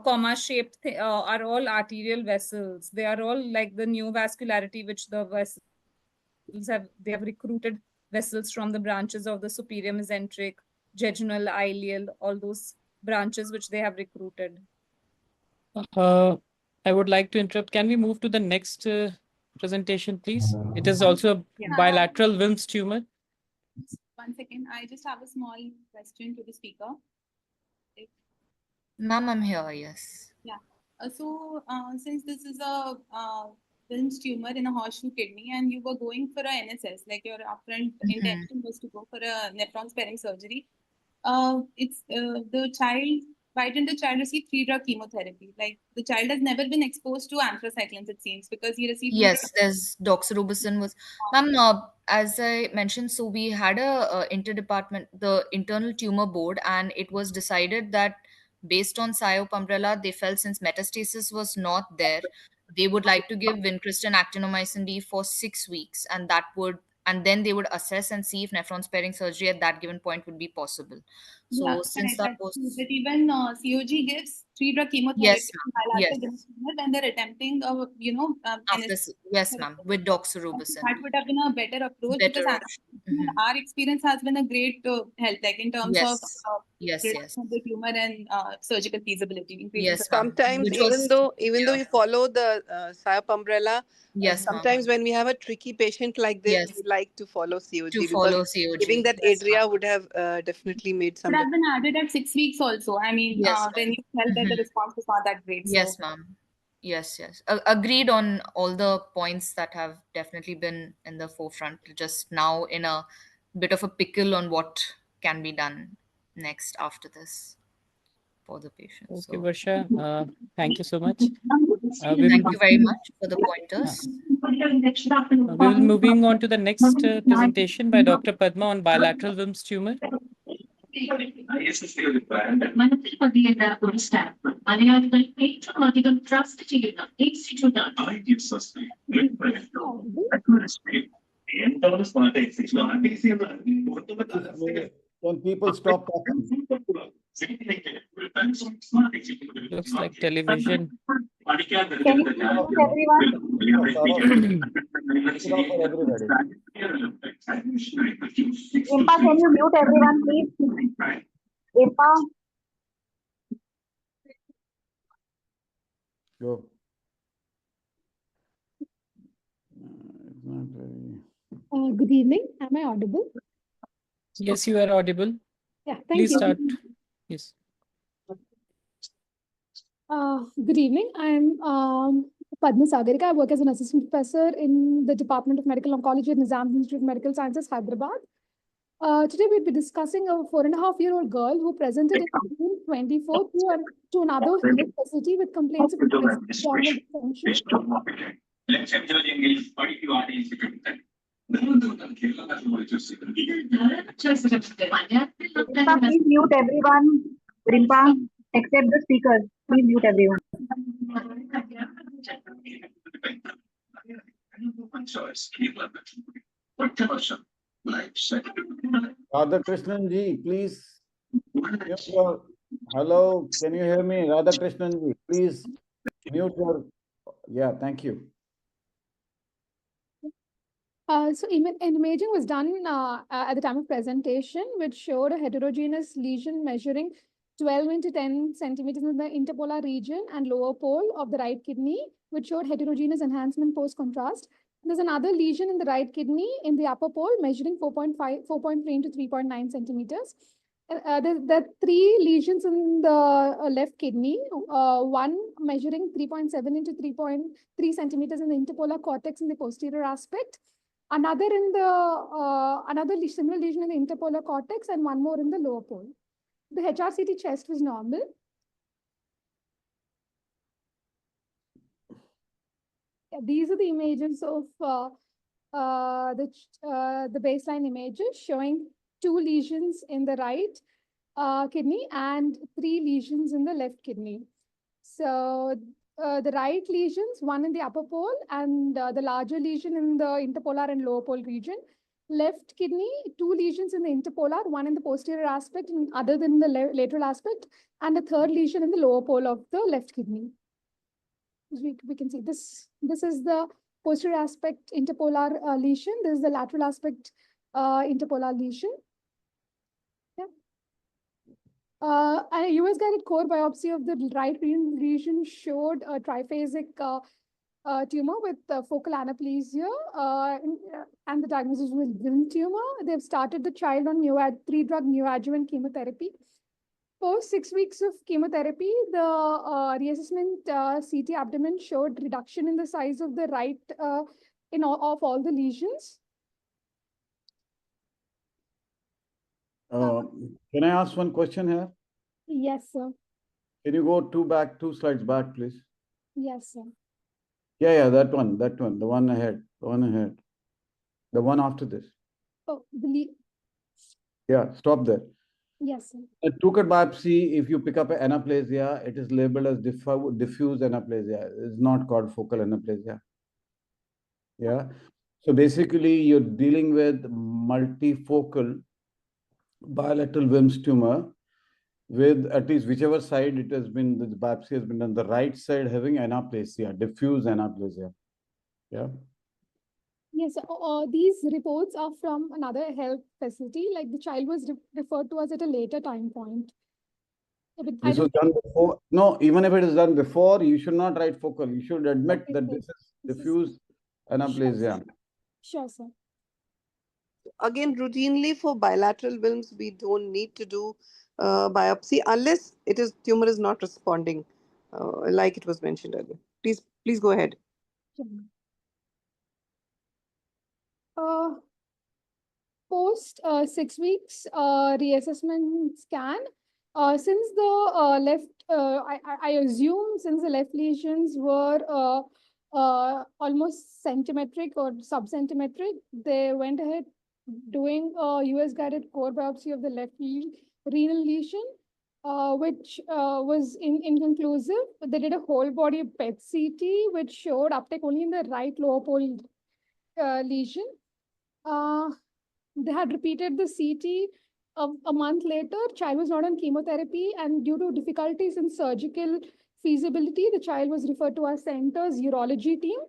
comma-shaped are all arterial vessels. They are all like the new vascularity which the vessels they have recruited vessels from the branches of the superior mesenteric, jejunal, ileal, all those branches which they have recruited. I would like to interrupt. Can we move to the next presentation, please? It is also a bilateral Wilms tumor. 1 second. I just have a small question to the speaker. Ma'am, I'm here. Yes. Yeah. Since this is a Wilms tumor in a horseshoe kidney, and you were going for a NSS, like your upfront intention was to go for a nephron sparing surgery, it's the child. Why didn't the child receive 3-drug chemotherapy? Like the child has never been exposed to anthracyclines, it seems, because he received. Yes, there's doxorubicin was. Ma'am, as I mentioned, so we had a interdepartment, the internal tumor board, and it was decided that based on PSYOP umbrella, they felt since metastasis was not there, they would like to give vincristine actinomycin D for 6 weeks, and then they would assess and see if nephron sparing surgery at that given point would be possible. Yeah, So since that correct. was That even COG gives 3-drug yes, chemotherapy ma'am. bilateral Yes. tumor when they're attempting Yes, ma'am, with doxorubicin. that would have been a better approach because Better option. in our experience has been a great help, like in terms of Yes, reduction of the tumor and surgical feasibility, increasing yes, ma'am. Sometimes, Which was even though you follow the SIOP umbrella, yes, ma'am. sometimes when we have a tricky patient like this, Yes, we like to follow COG to because follow COG. giving that Yes, ma'am. area would have definitely made some could have difference. been added at 6 weeks also. I mean, Yes, when ma'am. you felt that the response was not that great. Yes, So ma'am. Yes, yes. Agreed on all the points that have definitely been in the forefront. Just now in a bit of a pickle on what can be done next after this for the patient. Okay, So Varsha, thank you so much. We thank will you very much for the pointers. we will moving on to the next presentation by Dr. Padma on bilateral Wilms tumor. Can people stop talking? Looks like television. Can you mute everyone? It's not for everybody. Impa, can you mute everyone, please? Impa, Go. It's not very. Good evening. Am I audible? Yes, you are audible. Yeah, thank Please you. start. Yes. Good evening. I'm Padma Sagarika. I work as an assistant professor in the Department of Medical Oncology at Nizam Institute of Medical Sciences, Hyderabad. Today we'll be discussing a 4.5-year-old girl who presented in June 24 to another health facility with complaints of abdominal distension. Rimpa, please mute everyone. Rimpa, except the speakers. Please mute everyone. Radha Krishnan ji, please. Hello, can you hear me? Radha Krishnan ji, please mute your. Yeah, thank you. So an imaging was done at the time of presentation, which showed a heterogeneous lesion measuring 12 into 10 centimeters in the interpolar region and lower pole of the right kidney, which showed heterogeneous enhancement post-contrast. There's another lesion in the right kidney in the upper pole measuring 4.3 into 3.9 centimeters. There are three lesions in the left kidney, one measuring 3.7 into 3.3 centimeters in the interpolar cortex in the posterior aspect, another in the similar lesion in the interpolar cortex, and one more in the lower pole. The HRCT chest was normal. These are the images of the baseline images showing 2 lesions in the right kidney and 3 lesions in the left kidney. So the right lesions, one in the upper pole and the larger lesion in the interpolar and lower pole region. Left kidney, 2 lesions in the interpolar, one in the posterior aspect and other than the lateral aspect, and a third lesion in the lower pole of the left kidney. We can see this. This is the posterior aspect interpolar lesion. This is the lateral aspect interpolar lesion. Yeah. A US-guided core biopsy of the right renal region showed a triphasic tumor with focal anaplesia, and the diagnosis was Wilm tumor. They've started the child on 3-drug neoadjuvant chemotherapy. Post 6 weeks of chemotherapy, the reassessment CT abdomen showed reduction in the size of the right of all the lesions. Can I ask one question here? Yes, sir. Can you go 2 slides back, please? Yes, sir. Yeah, that one, the one ahead, the one after this. Oh, Yeah, stop there. yes, sir. A two-cut biopsy, if you pick up an anaplasia, it is labeled as diffuse anaplasia. It's not called focal anaplasia. Yeah. So basically, you're dealing with multifocal bilateral Wilms tumor with at least whichever side it has been, the biopsy has been done, the right side having anaplasia, diffuse anaplasia. Yeah. Yes, these reports are from another health facility. Like the child was referred to us at a later time point. This was done before. No, even if it is done before, you should not write focal. You should admit that this is diffuse anaplasia. Sure, sir. Again, routinely for bilateral Wilms, we don't need to do biopsy unless tumor is not responding, like it was mentioned earlier. Please go ahead. Post 6 weeks reassessment scan, since the left, I assume since the left lesions were almost centimetric or subcentimetric, they went ahead doing a US-guided core biopsy of the left renal lesion, which was inconclusive. They did a whole body PET CT, which showed uptake only in the right lower pole lesion. They had repeated the CT a month later. Child was not on chemotherapy, and due to difficulties in surgical feasibility, the child was referred to our center's urology team.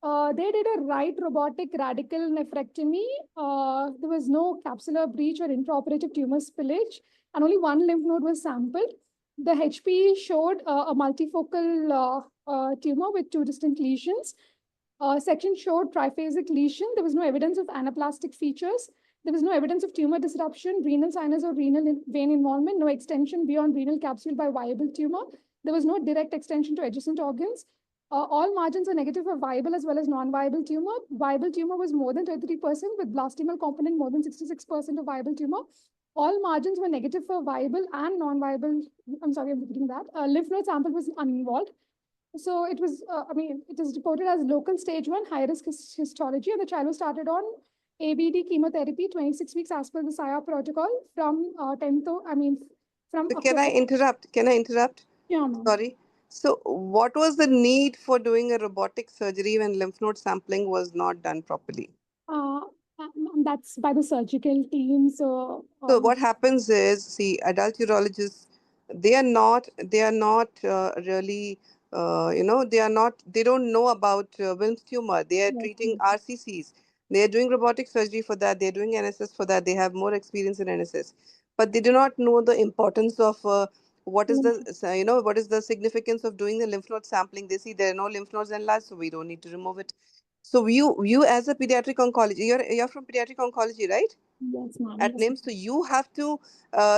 They did a right robotic radical nephrectomy. There was no capsular breach or intraoperative tumor spillage, and only one lymph node was sampled. The HP showed a multifocal tumor with 2 distinct lesions. Section showed triphasic lesion. There was no evidence of anaplastic features. There was no evidence of tumor disruption, renal sinus or renal vein involvement, no extension beyond renal capsule by viable tumor. There was no direct extension to adjacent organs. All margins are negative for viable as well as non-viable tumor. Viable tumor was more than 33%, with blastomal component more than 66% of viable tumor. All margins were negative for viable and non-viable. I'm sorry, I'm repeating that. Lymph node sample was uninvolved. So it was, it is reported as local stage 1 high-risk histology, and the child was started on ABD chemotherapy 26 weeks as per the SIA protocol from 10th, from So can I interrupt? Yeah, ma'am. Sorry. So what was the need for doing a robotic surgery when lymph node sampling was not done properly? That's by the surgical team. So what happens is, see, adult urologists, they are not really, they don't know about Wilms tumor. They are treating RCCs. They are doing robotic surgery for that. They're doing NSS for that. They have more experience in NSS, but they do not know the importance of what is the significance of doing the lymph node sampling. They see there are no lymph nodes enlarged, so we don't need to remove it. So you as a pediatric oncologist, you're from pediatric oncology, right? Yes, ma'am. at Yes, NIMS. So you have to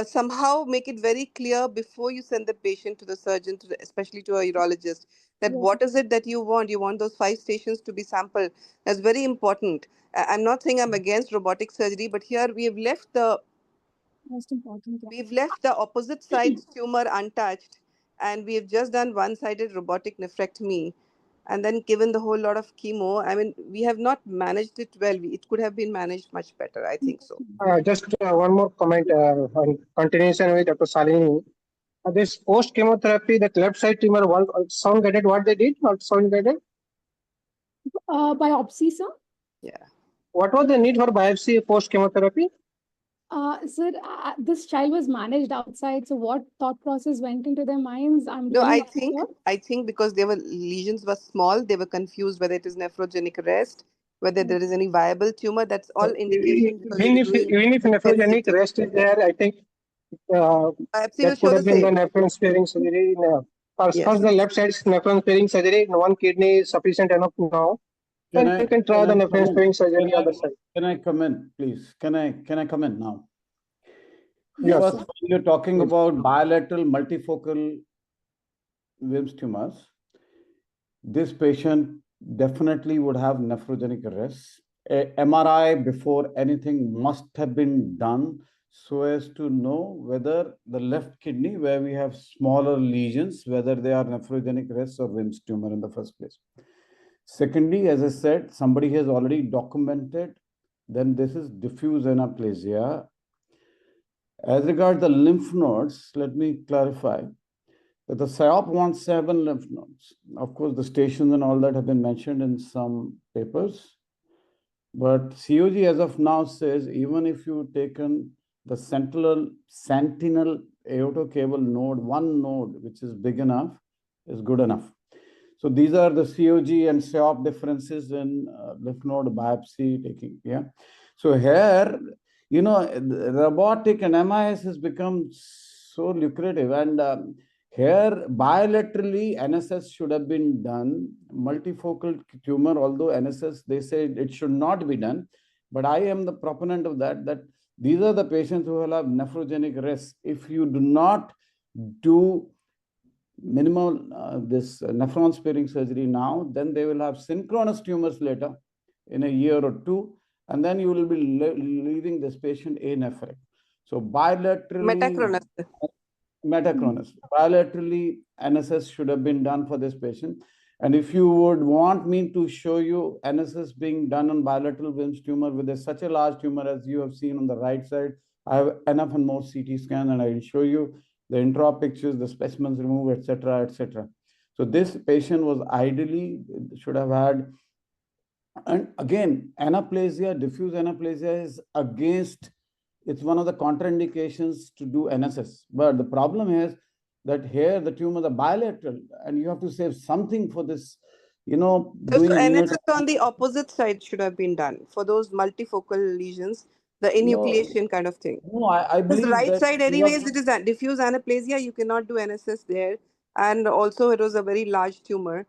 somehow make it very clear before you send the patient to the surgeon, especially to a urologist, that yes, what is it that you want. You want those 5 stations to be sampled. That's very important. I'm not saying I'm against robotic surgery, but here most important. Yeah. we've left the opposite side's tumor untouched, and we've just done one-sided robotic nephrectomy, and then given the whole lot of chemo. I mean, we have not managed it well. It could have been managed much better, I think so. Just one more comment on continuation with Dr. Shalini. This post chemotherapy, that left side tumor, sound guided, what they did, not sound guided. Biopsy, sir. Yeah. What was the need for biopsy post chemotherapy? Sir, this child was managed outside. So what thought process went into their minds? I'm No, really I not think sure. I think because their lesions were small, they were confused whether it is nephrogenic rest, whether there is any viable tumor. That's all indication because they were doing Even if nephrogenic NCT. rest is there, I think Biopsy will that show could the have been the same. nephron sparing surgery. First, Yes. the left side is nephron sparing surgery. One kidney is sufficient enough now. Can Then you can try the nephron come sparing in? surgery other side. Can I come in, please? Can I come in now? Yes, First, sir. when you're talking Yes. about bilateral multifocal Wilms tumors, this patient definitely would have nephrogenic arrest. A MRI before anything must have been done so as to know whether the left kidney, where we have smaller lesions, whether they are nephrogenic arrests or Wilms tumor in the first place. Secondly, as I said, somebody has already documented, then this is diffuse anaplasia. As regards the lymph nodes, let me clarify that the SIOP wants 7 lymph nodes. Of course, the stations and all that have been mentioned in some papers. But COG as of now says even if you've taken the sentinel aortocable node, one node which is big enough, is good enough. So these are the COG and SIOP differences in lymph node biopsy taking. Yeah. So here, you know, robotic and MIS has become so lucrative, and here bilaterally NSS should have been done. Multifocal tumor, although NSS they say it should not be done, but I am the proponent of that. That these are the patients who will have nephrogenic risk. If you do not do minimal this nephron sparing surgery now, then they will have synchronous tumors later in a year or two, and then you will be leaving this patient anephric. So bilaterally metachronous, bilaterally NSS should have been done for this patient. And if you would want me to show you NSS being done on bilateral Wilms tumor with such a large tumor as you have seen on the right side, I have enough and more CT scan, and I will show you the intra pictures, the specimens removed, etc., etc. So this patient was ideally should have had, and again, anaplasia, diffuse anaplasia is against, it's one of the contraindications to do NSS. But the problem is that here the tumors are bilateral, and you have to save something for this, you know, So doing NSS on the opposite side should have been done for those multifocal lesions, the enucleation kind of thing. No, I Because the believe right that side, anyways, it is diffuse anaplasia. You cannot do NSS there. And also, it was a very large tumor.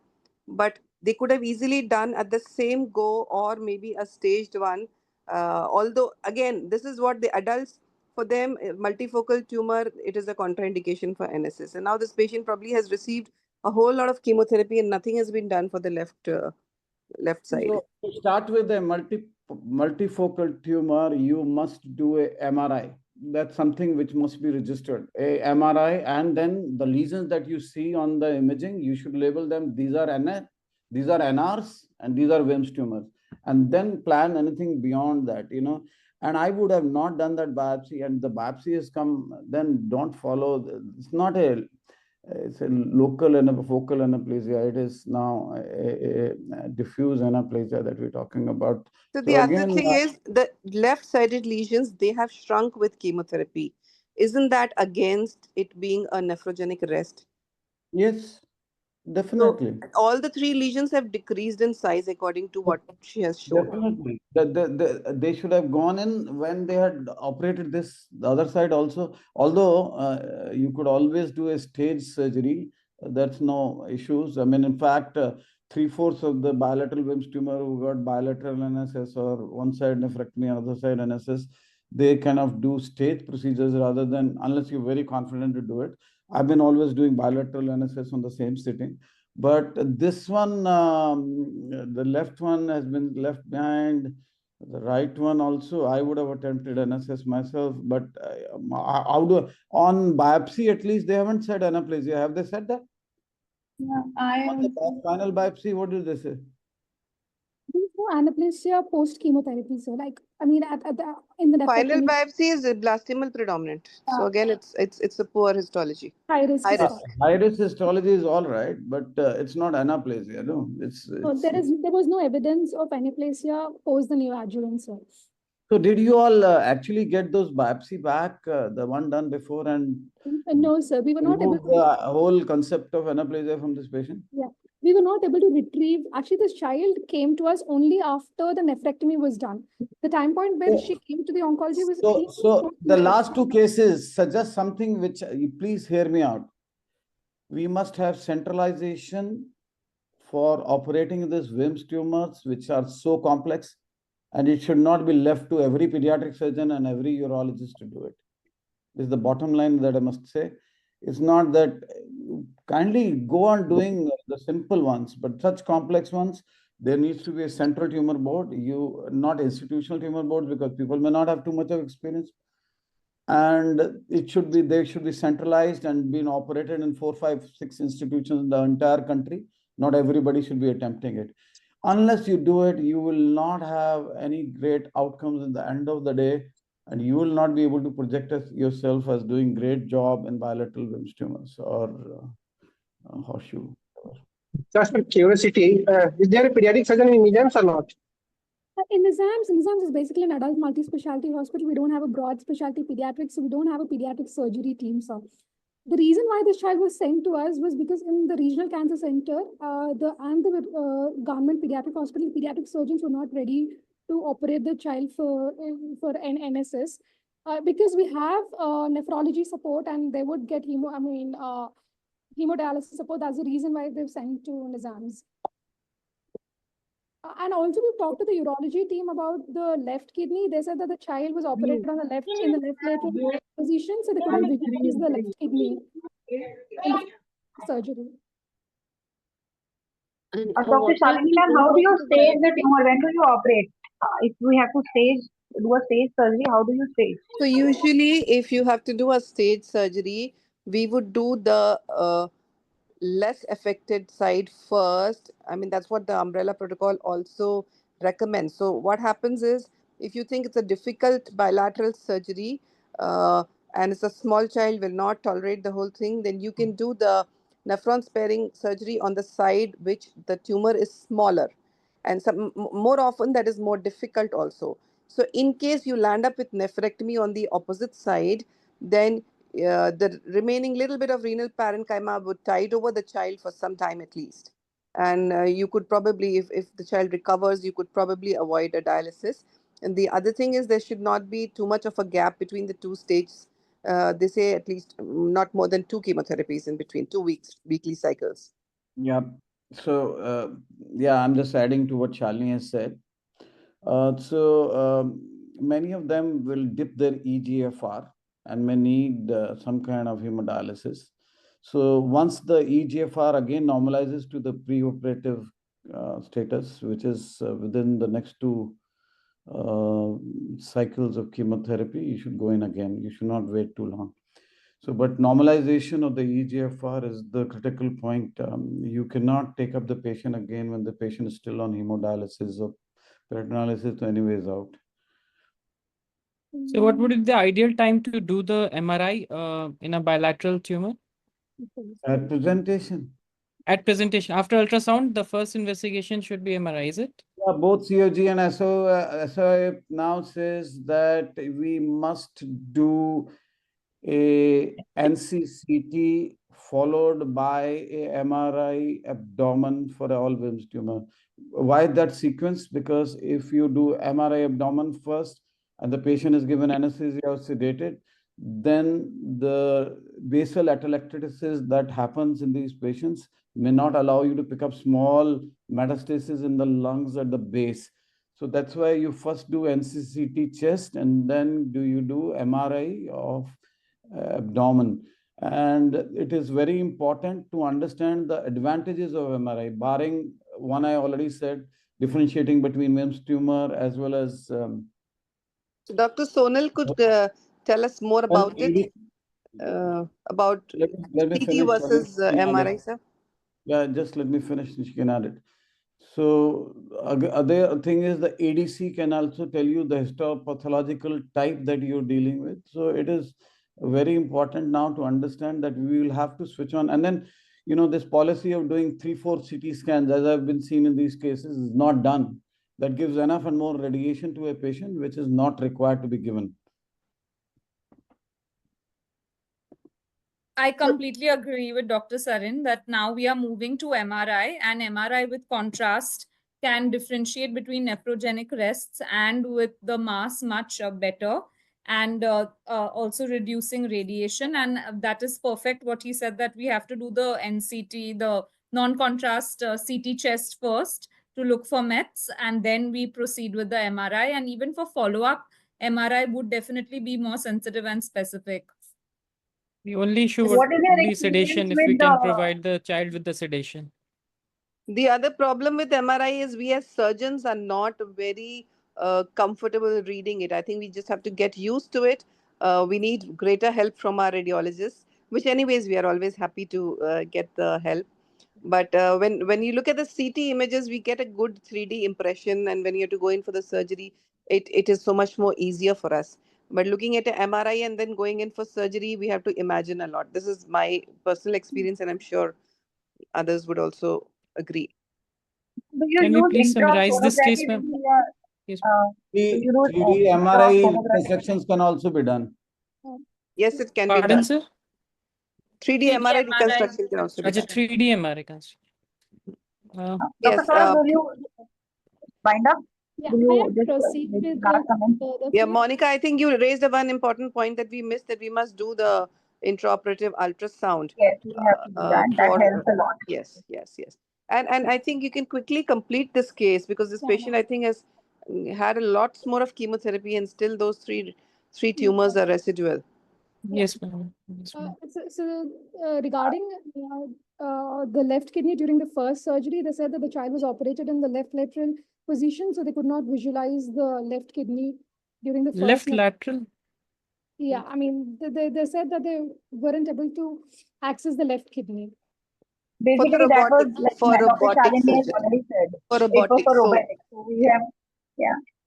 But they could have easily done at the same go or maybe a staged one. Although, again, this is what the adults, for them, multifocal tumor, it is a contraindication for NSS. And now this patient probably has received a whole lot of chemotherapy and nothing has been done for the left side. So to start with a multifocal tumor, you must do a MRI. That's something which must be registered. A MRI, and then the lesions that you see on the imaging, you should label them. These are NRs, and these are Wilms tumors. And then plan anything beyond that, you know. And I would have not done that biopsy, and the biopsy has come. Then don't follow. It's not a. It's a local and a focal anaplasia. It is now a diffuse anaplasia that we're talking about. So So the other again, thing is the left-sided lesions, they have shrunk with chemotherapy. Isn't that against it being a nephrogenic rest? yes, So definitely. all the 3 lesions have decreased in size according to what she has shown. Definitely. They should have gone in when they had operated this, the other side also. Although you could always do a stage surgery, that's no issues. I mean, in fact, 3/4 of the bilateral Wilms tumor who got bilateral NSS or one side nephrectomy, other side NSS, they kind of do stage procedures rather than, unless you're very confident to do it. I've been always doing bilateral NSS on the same sitting. But this one, the left one has been left behind. The right one also, I would have attempted NSS myself, but on biopsy, at least they haven't said anaplasia. Have they said that? Yeah, On the final biopsy, what did they say? There's no anaplasia post chemotherapy. So, like, I mean, in the Final nephrectomy, biopsy is blastomal predominant. So again, it's a poor histology. high risk. High High risk. High risk histology is all right, but it's not anaplasia. No, No, there was no evidence of anaplasia post the neoadjuvant cells. So did you all actually get those biopsy back, the one done before, and No, sir, we were not able remove to. the whole concept of anaplasia from this patient? Yeah, we were not able to retrieve. Actually, this child came to us only after the nephrectomy was done. The time point where she came to the oncology was. So the last two cases suggest something which, please hear me out. We must have centralization for operating these WIMS tumors, which are so complex, and it should not be left to every pediatric surgeon and every urologist to do it. This is the bottom line that I must say. It's not that kindly go on doing the simple ones, but such complex ones, there needs to be a central tumor board, not institutional tumor boards, because people may not have too much of experience. And they should be centralized and being operated in 4, 5, 6 institutions in the entire country. Not everybody should be attempting it. Unless you do it, you will not have any great outcomes in the end of the day, and you will not be able to project yourself as doing great job in bilateral WIMS tumors or horseshoe. Just for curiosity, is there a pediatric surgeon in NIJAMS or not? In Nizams is basically an adult multi-specialty hospital. We don't have a broad specialty pediatrics, so we don't have a pediatric surgery team. So the reason why this child was sent to us was because in the regional cancer center, the government pediatric hospital, pediatric surgeons were not ready to operate the child for an NSS. Because we have nephrology support and they would get hemodialysis support. That's the reason why they've sent to Nizams. And also, we've talked to the urology team about the left kidney. They said that the child was operated on the left in the left lateral position, so they couldn't visualize the left kidney in the surgery. Dr. Shalini ma'am, how do you stage the tumor? When do you operate? If we have to do a stage surgery, how do you stage? So usually, if you have to do a stage surgery, we would do the less affected side first. I mean, that's what the umbrella protocol also recommends. So what happens is, if you think it's a difficult bilateral surgery and it's a small child will not tolerate the whole thing, then you can do the nephron sparing surgery on the side which the tumor is smaller, and more often that is more difficult also. So in case you land up with nephrectomy on the opposite side, then the remaining little bit of renal parenchyma would tide over the child for some time at least. And you could probably, if the child recovers, you could probably avoid a dialysis. And the other thing is there should not be too much of a gap between the two stages. They say at least not more than 2 chemotherapies in between, 2 weekly cycles. Yeah. So, I'm just adding to what Shalini has said. Many of them will dip their EGFR and may need some kind of hemodialysis. So once the EGFR again normalizes to the preoperative status, which is within the next 2 cycles of chemotherapy, you should go in again. You should not wait too long. So, but normalization of the EGFR is the critical point. You cannot take up the patient again when the patient is still on hemodialysis or peritonealysis anyways out. So what would be the ideal time to do the MRI in a bilateral tumor? At presentation. At presentation. After ultrasound, the first investigation should be MRI, is it? Yeah, both COG and SOA now says that we must do a NCCT followed by a MRI abdomen for all WIMS tumor. Why that sequence? Because if you do MRI abdomen first and the patient is given anesthesia or sedated, then the basal atelectasis that happens in these patients may not allow you to pick up small metastases in the lungs at the base. So that's why you first do NCCT chest and then you do MRI of abdomen. And it is very important to understand the advantages of MRI, barring one I already said, differentiating between MIMS tumor as well as. So Dr. Sonal could tell us more about it, about let me CT finish. versus MRI, sir. Yeah, just let me finish. You can add it. So other thing is the ADC can also tell you the histopathological type that you're dealing with. So it is very important now to understand that we will have to switch on. And then, you know, this policy of doing 3-4 CT scans, as I've been seen in these cases, is not done. That gives enough and more radiation to a patient, which is not required to be given. I completely agree with Dr. Sarin that now we are moving to MRI, and MRI with contrast can differentiate between nephrogenic rests and with the mass much better, and also reducing radiation. And that is perfect what he said, that we have to do the NCT, the non-contrast CT chest first to look for mets, and then we proceed with the MRI. And even for follow-up, MRI would definitely be more sensitive and specific. The only issue What would is your be sedation, if experience we with can the provide the child with the sedation. The other problem with MRI is we as surgeons are not very comfortable reading it. I think we just have to get used to it. We need greater help from our radiologists, which anyways we are always happy to get the help. But when you look at the CT images, we get a good 3D impression, and when you have to go in for the surgery, it is so much more easier for us. But looking at an MRI and then going in for surgery, we have to imagine a lot. This is my personal experience, and I'm sure others would also agree. do you Can we use please summarize this case, intrasonography ma'am? when Yes. do you use 3D MRI intrasonography? reconstructions can also be done. Yes, it can be Pardon, done. sir? 3D MRI reconstruction can also be Acha, done. 3D MRI construction. Dr. Yes. Saurav, will you wind up? Yeah, Will I you have just proceed with last comment? Yeah, Monica, I think you raised a one important point that we missed, that we must do the intraoperative ultrasound. Yes, we have to do that. That helps a lot. Yes. And I think you can quickly complete this case, because this patient, I think, has had a lots more of chemotherapy, and still those three tumors are residual. Yes, ma'am. Yes, ma'am. Regarding the left kidney during the first surgery, they said that the child was operated in the left lateral position, so they could not visualize the left kidney during the first. Left lateral? Yeah, I mean, they said that they weren't able to access the left kidney. Basically, that was like Dr. Shalini has already said. For It was robotics. for robotics. So we have,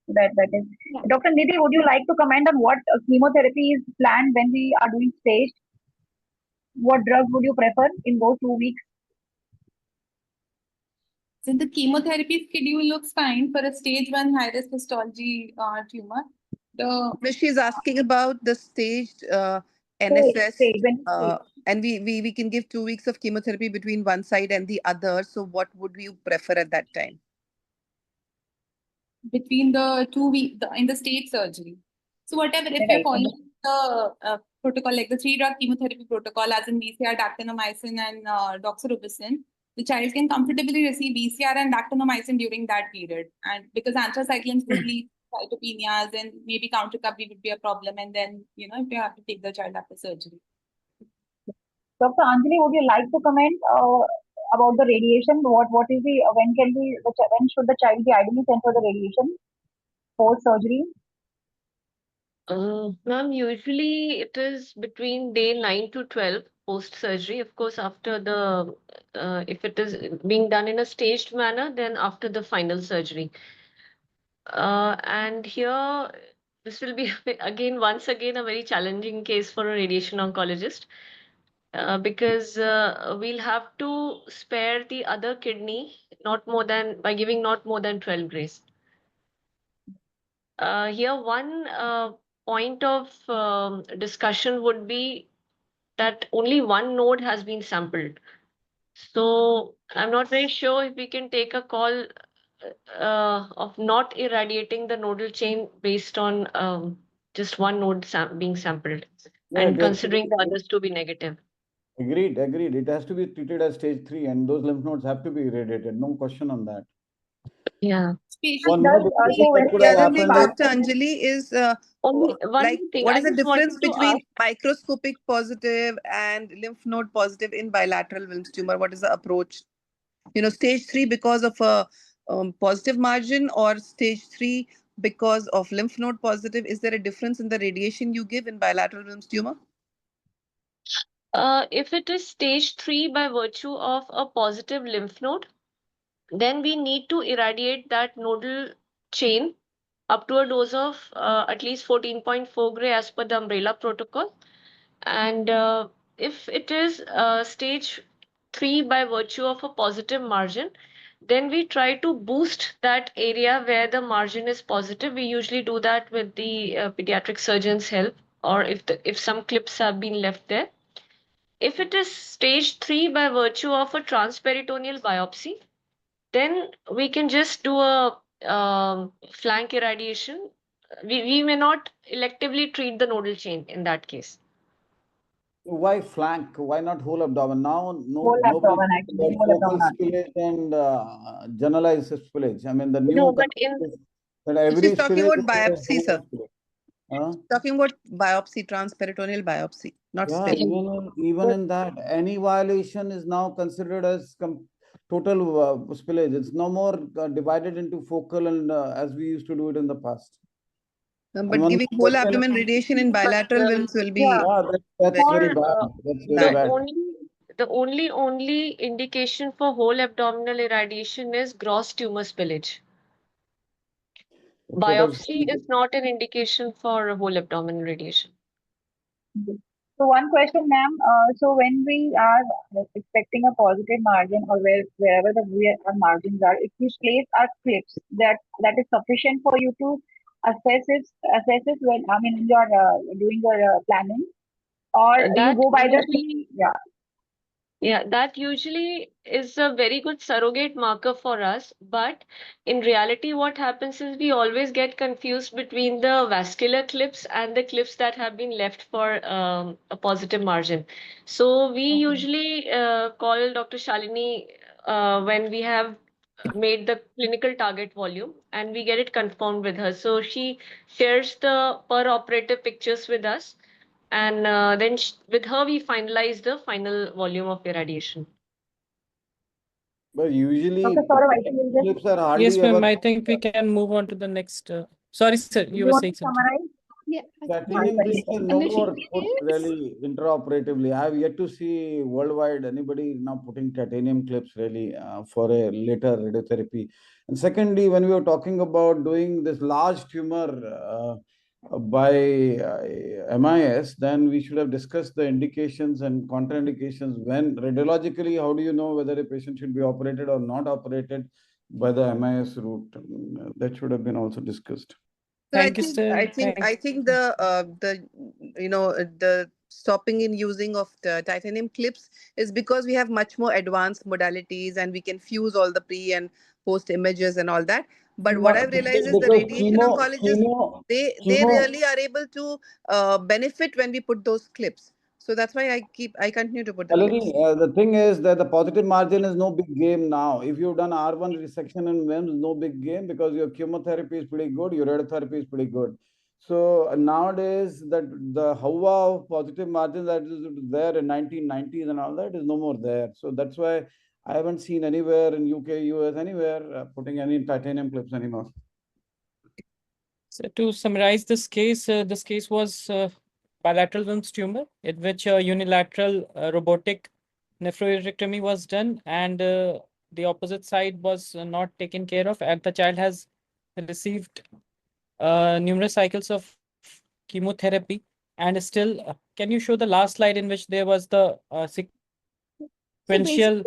that is. Yeah. Dr. Nidhi, would you like to comment on what chemotherapy is planned when we are doing staged? What drug would you prefer in those 2 weeks? So the chemotherapy schedule looks fine for a stage 1 high-risk histology tumor. She's asking about the staged NSS, and we can give 2 weeks of chemotherapy between one side and the other. So what would you prefer at that time? Between the 2 weeks in the stage surgery. So whatever, if you're following the protocol, like the 3-drug chemotherapy protocol, as in BCR, dactinomycin, and doxorubicin, the child can comfortably receive BCR and dactinomycin during that period. And because anthracyclines would lead to cytopenias, and maybe count recovery would be a problem. And then, if you have to take the child after surgery. Dr. Anjali, would you like to comment about the radiation? What is when should the child be ideally sent for the radiation post surgery? Ma'am, usually it is between day 9 to 12 post surgery. Of course, after the if it is being done in a staged manner, then after the final surgery. And here, this will be once again a very challenging case for a radiation oncologist. Because we'll have to spare the other kidney by giving not more than 12 grays. Here, one point of discussion would be that only one node has been sampled. So I'm not very sure if we can take a call of not irradiating the nodal chain based on just one node being sampled, and considering the others to be negative. Agreed. It has to be treated as stage 3, and those lymph nodes have to be irradiated. No question on that. Yeah. Patient One more does difference also that very could The have other very thing, happened is, Dr. fast. Anjali, is Only one like thing what I is the just difference wanted to between ask. microscopic positive and lymph node positive in bilateral Wilms tumor? What is the approach? Stage 3 because of a positive margin, or stage 3 because of lymph node positive? Is there a difference in the radiation you give in bilateral Wilms tumor? If it is stage 3 by virtue of a positive lymph node, then we need to irradiate that nodal chain up to a dose of at least 14.4 gray as per the umbrella protocol. And if it is stage 3 by virtue of a positive margin, then we try to boost that area where the margin is positive. We usually do that with the pediatric surgeon's help, or if some clips have been left there. If it is stage 3 by virtue of a transperitoneal biopsy, then we can just do a flank irradiation. We may not electively treat the nodal chain in that case. why flank? Why not whole abdomen? Now, Whole nobody abdomen talks actually, about whole focal abdomen. spillage and generalized spillage. I mean, the No, new but concept in is that So she's every talking spillage about is a biopsy, whole sir. spillage. Huh? Talking about biopsy, transperitoneal biopsy, not Yeah, spill. even in that, any violation is now considered as total spillage. It's no more divided into focal and as we used to do it in the past. And But one giving more whole question abdomen is, radiation in but bilateral Wilms will Yeah. be yeah, that's very very for bad. That's very the bad. bad. only indication for whole abdominal irradiation is gross tumor spillage. That's what I've Biopsy seen. is not an indication for whole abdominal radiation. So one question, ma'am. So when we are expecting a positive margin, or wherever our margins are, if we place our clips, that is sufficient for you to assess it when, I mean, when you are doing your planning, or you That go by the usually yeah. Yeah, that usually is a very good surrogate marker for us. But in reality, what happens is we always get confused between the vascular clips and the clips that have been left for a positive margin. So we Okay. usually call Dr. Shalini when we have made the clinical target volume and we get it confirmed with her. So she shares the per operative pictures with us, and then with her we finalize the final volume of irradiation. But usually, Dr. Saurav, I think we'll just, clips are Yes, hardly ma'am. ever. I think we can move on to the next. Sorry, sir. do You you were want saying to something. summarize? Yeah. Titanium Sorry. clips are And no the more thing put is, really intraoperatively. I have yet to see worldwide anybody now putting titanium clips really for a later radiotherapy. And secondly, when we were talking about doing this large tumor by MIS, then we should have discussed the indications and contraindications. When radiologically, how do you know whether a patient should be operated or not operated by the MIS route? That should have been also discussed. So I Thank you, think sir. I think I think the stopping in using of the titanium clips is because we have much more advanced modalities and we can fuse all the pre and post images and all that. But what Not I've realized is the because radiation oncologists, they chemo. really are able to benefit when we put those clips. So that's why I continue to put the Shalini, clips. the thing is that the positive margin is no big game now. If you've done R1 resection and WEMS, no big game because your chemotherapy is pretty good, your radiotherapy is pretty good. So nowadays, that the Hawa of positive margin that is there in 1990s and all that is no more there. So that's why I haven't seen anywhere in UK, US, anywhere putting any titanium clips anymore. So to summarize this case was bilateral Wilms tumor, in which unilateral robotic nephrorectomy was done, and the opposite side was not taken care of, and the child has received numerous cycles of chemotherapy, and still, can you show the last slide in which there was the so sequential basically,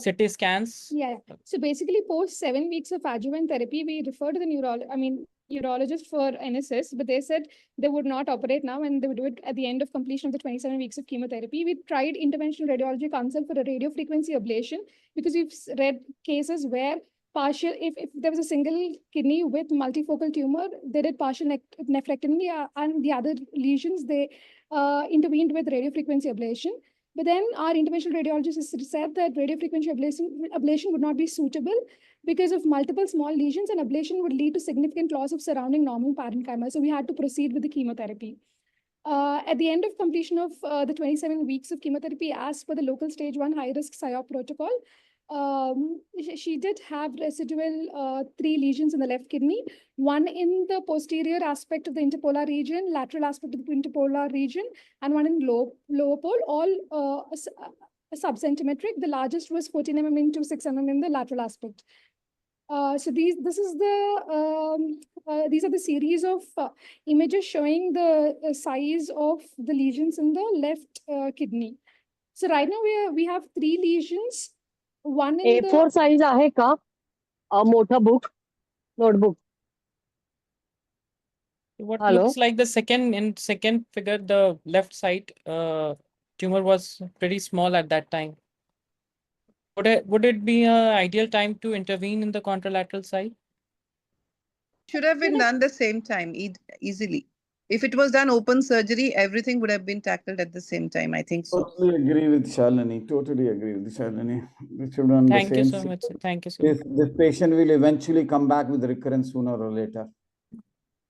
CT scans? yeah. So basically, post 7 weeks of adjuvant therapy, we refer to the urologist for NSS, but they said they would not operate now and they would do it at the end of completion of the 27 weeks of chemotherapy. We tried interventional radiology consult for a radiofrequency ablation because we've read cases where partial, if there was a single kidney with multifocal tumor, they did partial nephrectomy and the other lesions, they intervened with radiofrequency ablation. But then our interventional radiologist said that radiofrequency ablation would not be suitable because of multiple small lesions, and ablation would lead to significant loss of surrounding normal parenchyma. So we had to proceed with the chemotherapy. At the end of completion of the 27 weeks of chemotherapy, as per the local stage 1 high-risk SIOP protocol, she did have residual 3 lesions in the left kidney, one in the posterior aspect of the interpolar region, lateral aspect of the interpolar region, and one in lower pole, all subcentimetric. The largest was 14 mm into 6 mm in the lateral aspect. So these are the series of images showing the size of the lesions in the left kidney. So right now we have 3 lesions. One in A4 size आहे का? मोठा book, notebook. What Hello? looks like the second figure, the left side tumor was pretty small at that time. Would it be an ideal time to intervene in the contralateral side? Should have been done the same time easily. If it was done open surgery, everything would have been tackled at the same time. I think so. Totally agree with Shalini. Totally agree with Shalini. We should run the Thank you same. so much. Thank you so This, much. this patient will eventually come back with recurrence sooner or later.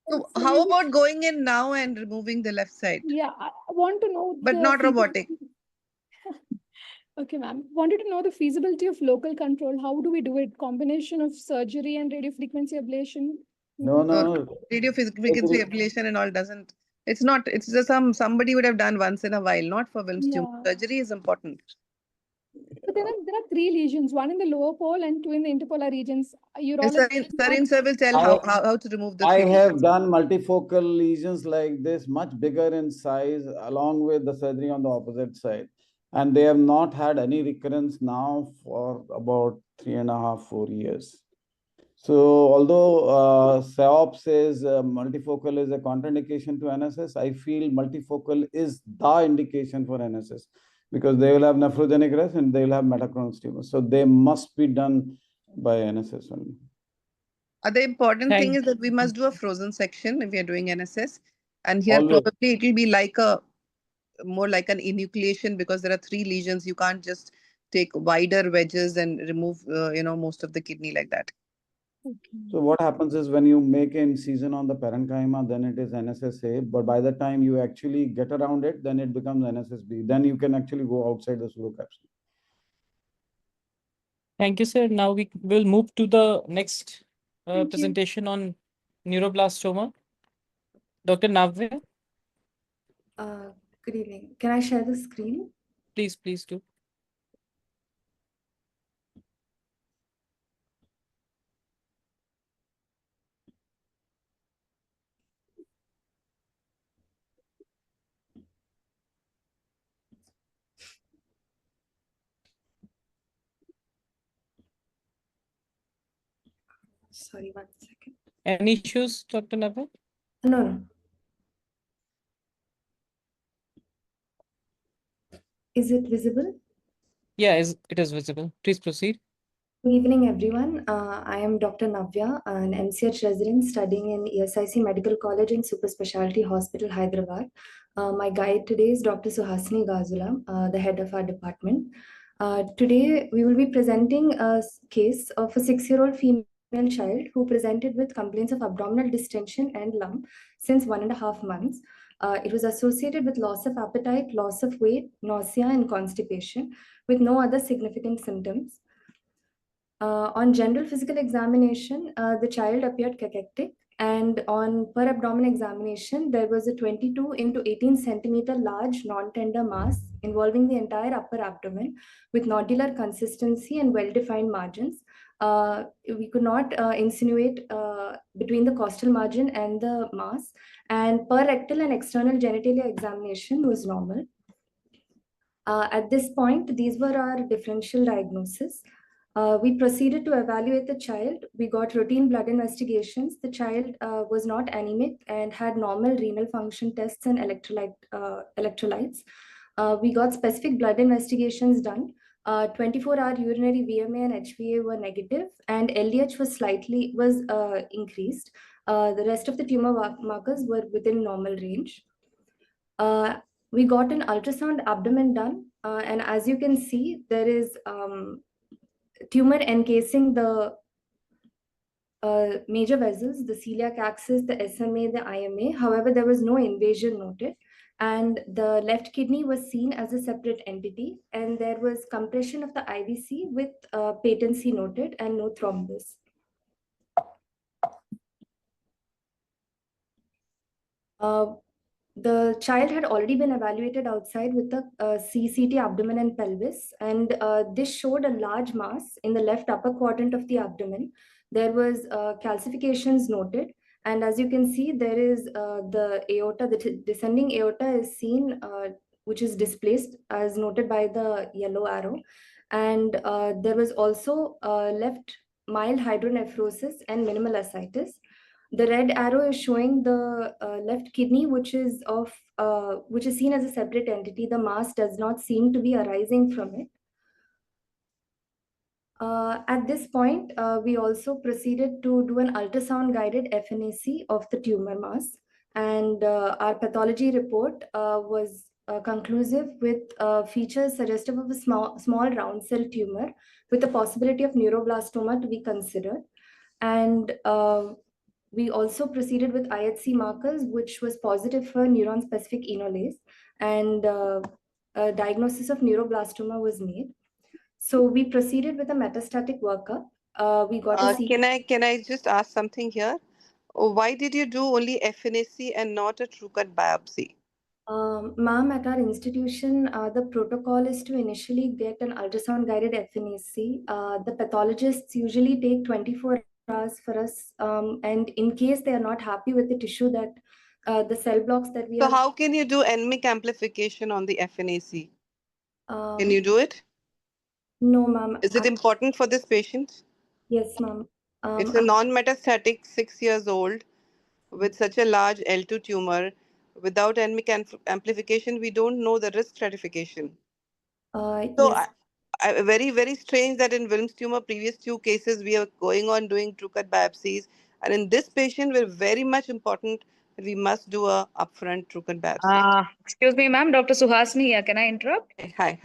So how about going in now and removing the left side? Yeah, I want to know. But not robotic. Okay, ma'am. Wanted to know the feasibility of local control. How do we do it? Combination of surgery and radiofrequency ablation? No. Radiofrequency ablation and all doesn't. It's not. It's just somebody would have done once in a while, not for Wilms tumor. Surgery is important. But there are 3 lesions, one in the lower pole and 2 in the interpolar regions. Sarin sir will tell how to remove the 3 I have lesions. done multifocal lesions like this, much bigger in size, along with the surgery on the opposite side. And they have not had any recurrence now for about 3.5, 4 years. So although SEOP says multifocal is a contraindication to NSS, I feel multifocal is the indication for NSS because they will have nephrogenic rest and they will have metachronous tumor. So they must be done by NSS only. The important thing is that we must do a frozen section if we are doing NSS. And here probably it will be like more like an enucleation because there are 3 lesions. You can't just take wider wedges and remove most of the kidney like that. So what happens is when you make an incision on the parenchyma, then it is NSSA. But by the time you actually get around it, then it becomes NSSB. Then you can actually go outside the pseudocapsule. Thank you, sir. Now we will move to the next presentation on neuroblastoma. Dr. Navya. Good evening. Can I share the screen? Please do. Sorry, 1 second. Any issues, Dr. Navya? No. Is it visible? Yeah, it is visible. Please proceed. Good evening, everyone. I am Dr. Navya, an MCH resident studying in ESIC Medical College and Super Specialty Hospital, Hyderabad. My guide today is Dr. Suhasini Gazula, the head of our department. Today, we will be presenting a case of a 6-year-old female child who presented with complaints of abdominal distension and lump since 1.5 months. It was associated with loss of appetite, loss of weight, nausea, and constipation with no other significant symptoms. On general physical examination, the child appeared cachectic, and on per abdomen examination, there was a 22 into 18 centimeter large non-tender mass involving the entire upper abdomen with nodular consistency and well-defined margins. We could not insinuate between the costal margin and the mass, and per rectal and external genitalia examination was normal. At this point, these were our differential diagnoses. We proceeded to evaluate the child. We got routine blood investigations. The child was not anemic and had normal renal function tests and electrolytes. We got specific blood investigations done. 24-hour urinary VMA and HVA were negative, and LDH was increased. The rest of the tumor markers were within normal range. We got an ultrasound abdomen done, and as you can see, there is tumor encasing the major vessels, the celiac axis, the SMA, the IMA. However, there was no invasion noted, and the left kidney was seen as a separate entity, and there was compression of the IVC with patency noted and no thrombus. The child had already been evaluated outside with the CCT abdomen and pelvis, and this showed a large mass in the left upper quadrant of the abdomen. There was calcifications noted, and as you can see, there is the aorta, the descending aorta is seen, which is displaced as noted by the yellow arrow, and there was also left mild hydronephrosis and minimal ascites. The red arrow is showing the left kidney, which is seen as a separate entity. The mass does not seem to be arising from it. At this point, we also proceeded to do an ultrasound-guided FNAC of the tumor mass, and our pathology report was conclusive with features suggestive of a small round cell tumor with the possibility of neuroblastoma to be considered. And we also proceeded with IHC markers, which was positive for neuron-specific enolase, and a diagnosis of neuroblastoma was made. So we proceeded with a metastatic workup. We got a Can I just ask something here? Why did you do only FNAC and not a true cut biopsy? Ma'am, at our institution, the protocol is to initially get an ultrasound-guided FNAC. The pathologists usually take 24 hours for us, and in case they are not happy with the tissue that the cell blocks that we So are... how can you do NMIC amplification on the FNAC? Can you do it? No, ma'am. Is it important for this patient? Yes, ma'am. It's a non-metastatic, 6 years old, with such a large L2 tumor. Without NMIC amplification, we don't know the risk stratification. So Yes. very, very strange that in Wilms tumor, previous 2 cases, we are going on doing true cut biopsies. And in this patient, we're very much important that we must do a upfront true cut biopsy. Excuse me, ma'am. Dr. Suhasini here. Can I interrupt? Hi.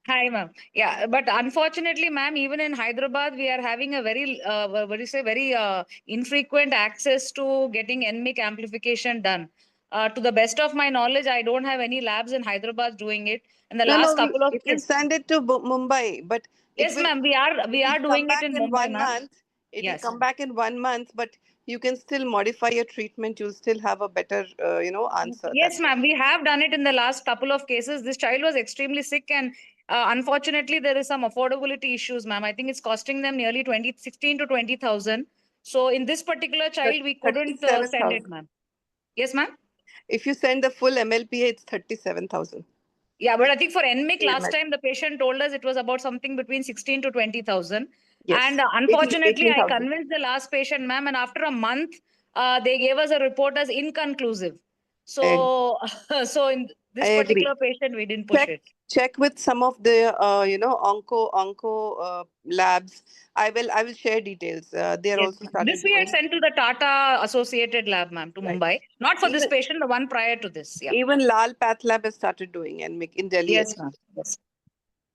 Hi, ma'am. Yeah, but unfortunately, ma'am, even in Hyderabad, we are having a very, very infrequent access to getting NMIC amplification done. To the best of my knowledge, I don't have any labs in Hyderabad doing it. In the last couple of you can send it to Mumbai, but yes, ma'am, we are doing it in Mumbai, one ma'am. month. It will come back in 1 month, but you can still modify your treatment. You'll still have a better, answer. Yes, ma'am. We have done it in the last couple of cases. This child was extremely sick, and unfortunately, there is some affordability issues, ma'am. I think it's costing them nearly 16 to 20,000. So in this particular child, we couldn't send it, ma'am. Yes, ma'am. If you send the full MLPA, it's 37,000. Yeah, but I think for NMIC last time, the patient told us it was about something between 16 to 20,000. Yes. And unfortunately, 18,000. I convinced the last patient, ma'am, and after a month, they gave us a report as inconclusive. So, so in this particular patient, we didn't push it. Check with some of the onco labs. I will share details. They are also started This we had sent to the Tata associated lab, ma'am, to Mumbai. Not for this patient, the one prior to this. Yeah. Even Lal Path Lab has started doing NMIC in Delhi. Yes, ma'am. Yes.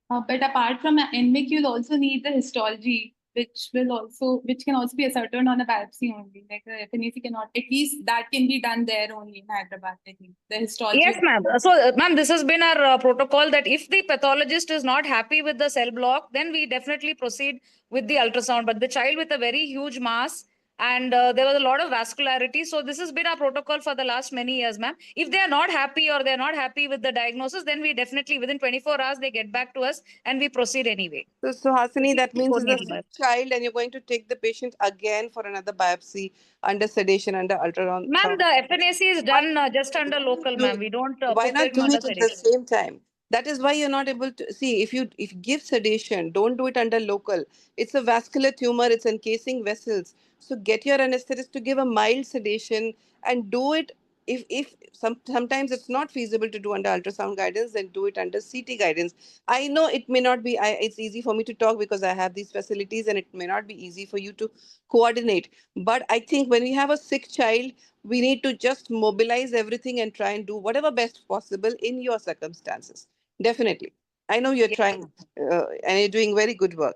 But apart from NMIC, you'll also need the histology, which can also be ascertained on a biopsy only. Like the FNAC cannot, at least that can be done there only in Hyderabad, I think. The histology. Yes, ma'am. So, ma'am, this has been our protocol that if the pathologist is not happy with the cell block, then we definitely proceed with the ultrasound. But the child with a very huge mass and there was a lot of vascularity. So this has been our protocol for the last many years, ma'am. If they are not happy or they're not happy with the diagnosis, then we definitely within 24 hours, they get back to us and we proceed anyway. So Hasini, that means it's a sick child and you're going to take the patient again for another biopsy under sedation, under ultrasound. Ma'am, the FNAC is done just under local, ma'am. We don't why put not it do under it at sedation. the same time? That is why you're not able to see. If you give sedation, don't do it under local. It's a vascular tumor. It's encasing vessels. So get your anesthetist to give a mild sedation and do it if sometimes it's not feasible to do under ultrasound guidance, then do it under CT guidance. I know it may not be, it's easy for me to talk because I have these facilities, and it may not be easy for you to coordinate. But I think when we have a sick child, we need to just mobilize everything and try and do whatever best possible in your circumstances. Definitely. I know you're trying, and you're doing very good work.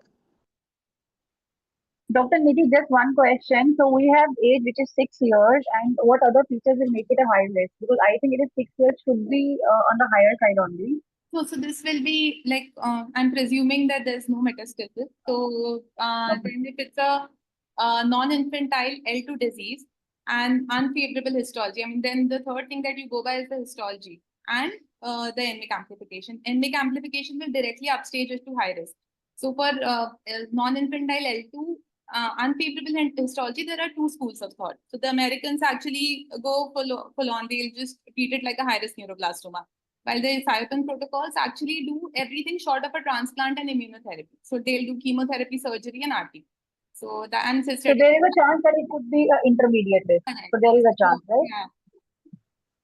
Dr. Nidhi, just one question. So we have age which is 6 years, and what other features will make it a high risk? Because I think it is 6 years should be on the higher side only. So this will be like, I'm presuming that there's no metastasis. So then if it's a non-infantile L2 disease and unfavorable histology, I mean, then the third thing that you go by is the histology and the NMIC amplification. NMIC amplification will directly upstage it to high risk. So for non-infantile L2, unfavorable histology, there are two schools of thought. So the Americans actually go full on, they'll just treat it like a high-risk neuroblastoma. While the Cytogen protocols actually do everything short of a transplant and immunotherapy. So they'll do chemotherapy, surgery, and RT. So the and so there is a chance that it could be an intermediate risk. So there is a chance, right? Yeah.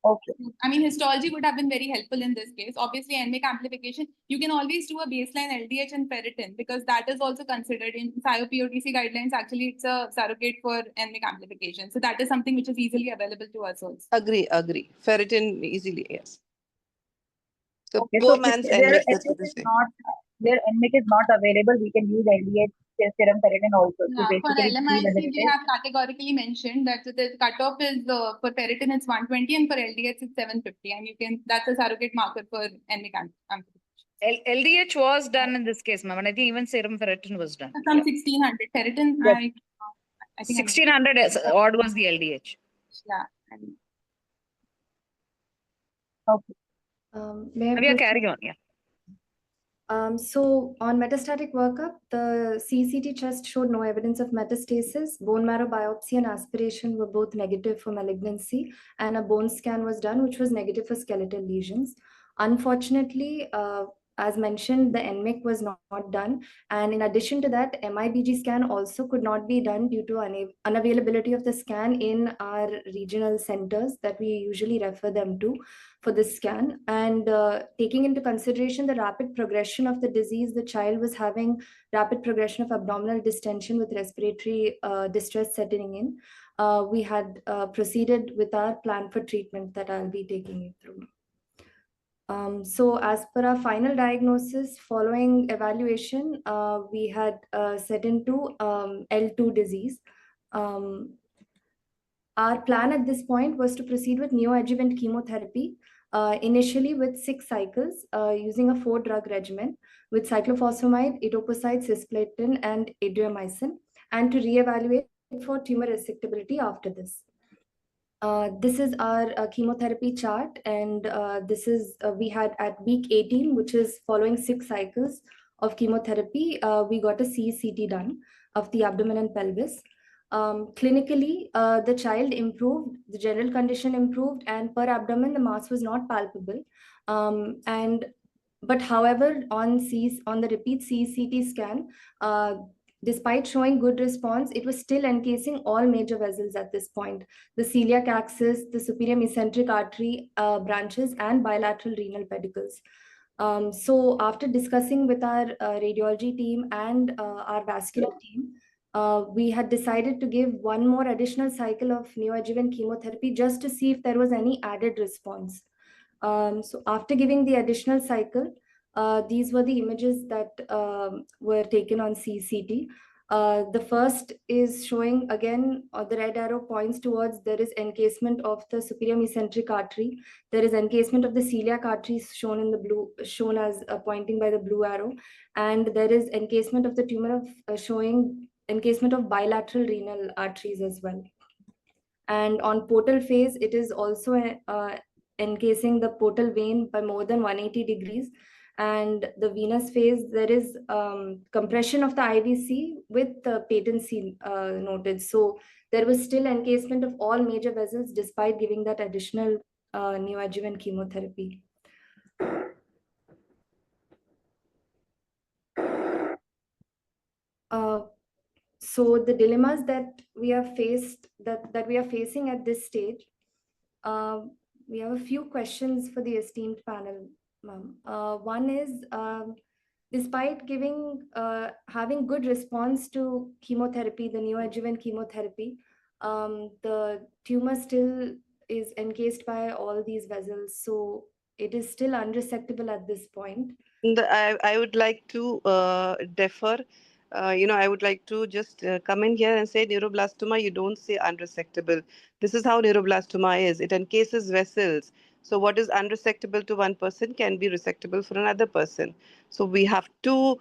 Okay. I mean, histology would have been very helpful in this case. Obviously, NMIC amplification, you can always do a baseline LDH and ferritin because that is also considered in POTC guidelines. Actually, it's a surrogate for NMIC amplification. So that is something which is easily available to us also. Agree. Ferritin easily, yes. So okay, poor so man's if NMIC, that's what they say. Their NMIC is not available, we can use LDH serum ferritin also. Yeah, So for LMIC, basically, they have categorically mentioned that the cutoff is for ferritin it's 120 and for LDH it's 750, and you can that's a surrogate marker for NMIC amplification. LDH was done in this case, ma'am, and I think even serum ferritin was done. Some 1600 ferritin. Yes. I think 1600 odd was the LDH. Yeah. Okay. We are carrying on, yeah. So on metastatic workup, the CCT chest showed no evidence of metastasis. Bone marrow biopsy and aspiration were both negative for malignancy, and a bone scan was done, which was negative for skeletal lesions. Unfortunately, as mentioned, the NMIC was not done. And in addition to that, MIBG scan also could not be done due to unavailability of the scan in our regional centers that we usually refer them to for this scan. And taking into consideration the rapid progression of the disease, the child was having rapid progression of abdominal distension with respiratory distress setting in. We had proceeded with our plan for treatment that I'll be taking you through. So as per our final diagnosis, following evaluation, we had set into L2 disease. Our plan at this point was to proceed with neoadjuvant chemotherapy, initially with 6 cycles using a 4-drug regimen with cyclophosphamide, etoposide, cisplatin, and adriamycin, and to reevaluate for tumor resectability after this. This is our chemotherapy chart, and this is we had at week 18, which is following 6 cycles of chemotherapy, we got a CCT done of the abdomen and pelvis. Clinically, the child improved, the general condition improved, and per abdomen, the mass was not palpable. But however, on the repeat CCT scan, despite showing good response, it was still encasing all major vessels at this point: the celiac axis, the superior mesenteric artery branches, and bilateral renal pedicles. So after discussing with our radiology team and our vascular team, we had decided to give one more additional cycle of neoadjuvant chemotherapy just to see if there was any added response. So after giving the additional cycle, these were the images that were taken on CCT. The first is showing again, the red arrow points towards there is encasement of the superior mesenteric artery. There is encasement of the celiac arteries shown in the blue, shown as pointing by the blue arrow. And there is encasement of the tumor of showing encasement of bilateral renal arteries as well. And on portal phase, it is also encasing the portal vein by more than 180 degrees. And the venous phase, there is compression of the IVC with patency noted. So there was still encasement of all major vessels despite giving that additional neoadjuvant chemotherapy. So the dilemmas that we are facing at this stage, We have a few questions for the esteemed panel, ma'am. One is, despite having good response to chemotherapy, the neoadjuvant chemotherapy, the tumor still is encased by all these vessels. So it is still unresectable at this point. I would like to defer. I would like to just come in here and say neuroblastoma, you don't say unresectable. This is how neuroblastoma is. It encases vessels. So what is unresectable to one person can be resectable for another person. So we have to,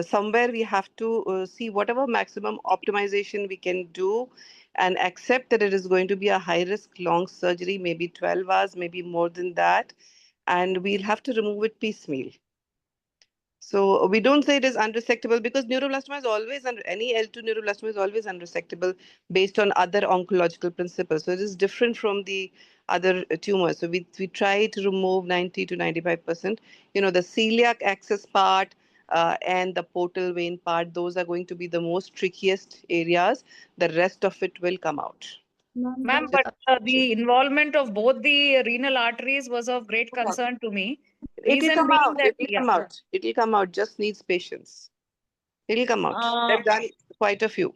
somewhere we have to see whatever maximum optimization we can do and accept that it is going to be a high risk, long surgery, maybe 12 hours, maybe more than that. And we'll have to remove it piecemeal. So we don't say it is unresectable because neuroblastoma is always under any L2 neuroblastoma is always unresectable based on other oncological principles. So it is different from the other tumors. So we try to remove 90 to 95%. The celiac axis part and the portal vein part, those are going to be the most trickiest areas. The rest of it will come out. Ma'am, but the involvement of both the renal arteries was of great concern to me. It will Reason come being out. that, It will come out. It will come out. Just needs patience. It'll come out. I've done quite a few.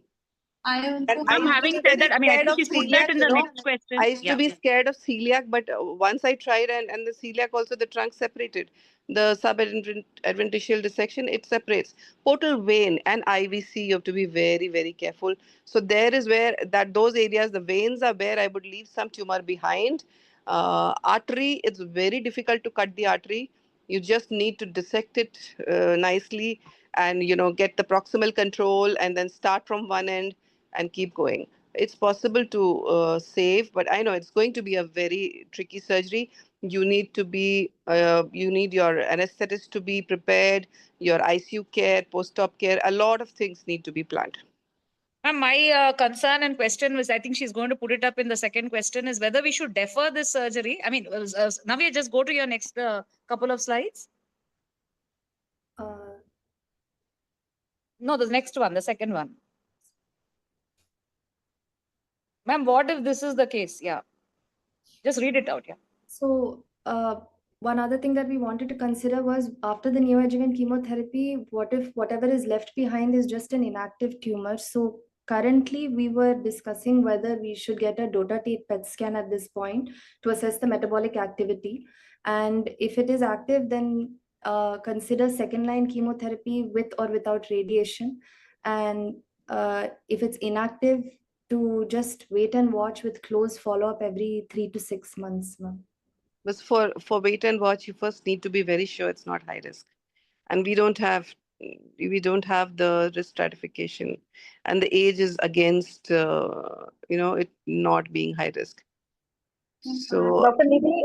I'm having said that, I mean, I think she's put that in the next question. I used to be scared of celiac, but once I tried and the celiac also, the trunk separated. The subadventitial dissection, it separates. Portal vein and IVC, you have to be very, very careful. So there is where those areas, the veins are where I would leave some tumor behind. Artery, it's very difficult to cut the artery. You just need to dissect it nicely and, get the proximal control and then start from one end and keep going. It's possible to save, but I know it's going to be a very tricky surgery. You need to be, you need your anesthetist to be prepared, your ICU care, post-op care, a lot of things need to be planned. Ma'am, my concern and question was, I think she's going to put it up in the second question, is whether we should defer this surgery. I mean, Navya, just go to your next couple of slides. No, the next one, the second one. Ma'am, what if this is the case? Yeah. Just read it out, yeah. So one other thing that we wanted to consider was, after the neoadjuvant chemotherapy, what if whatever is left behind is just an inactive tumor? So currently we were discussing whether we should get a DOTA-T PET scan at this point to assess the metabolic activity. And if it is active, then consider second-line chemotherapy with or without radiation. And if it's inactive, to just wait and watch with close follow-up every 3 to 6 months, ma'am. But for wait and watch, you first need to be very sure it's not high risk. And we don't have the risk stratification, and the age is against it not being high risk. So Dr. Nidhi,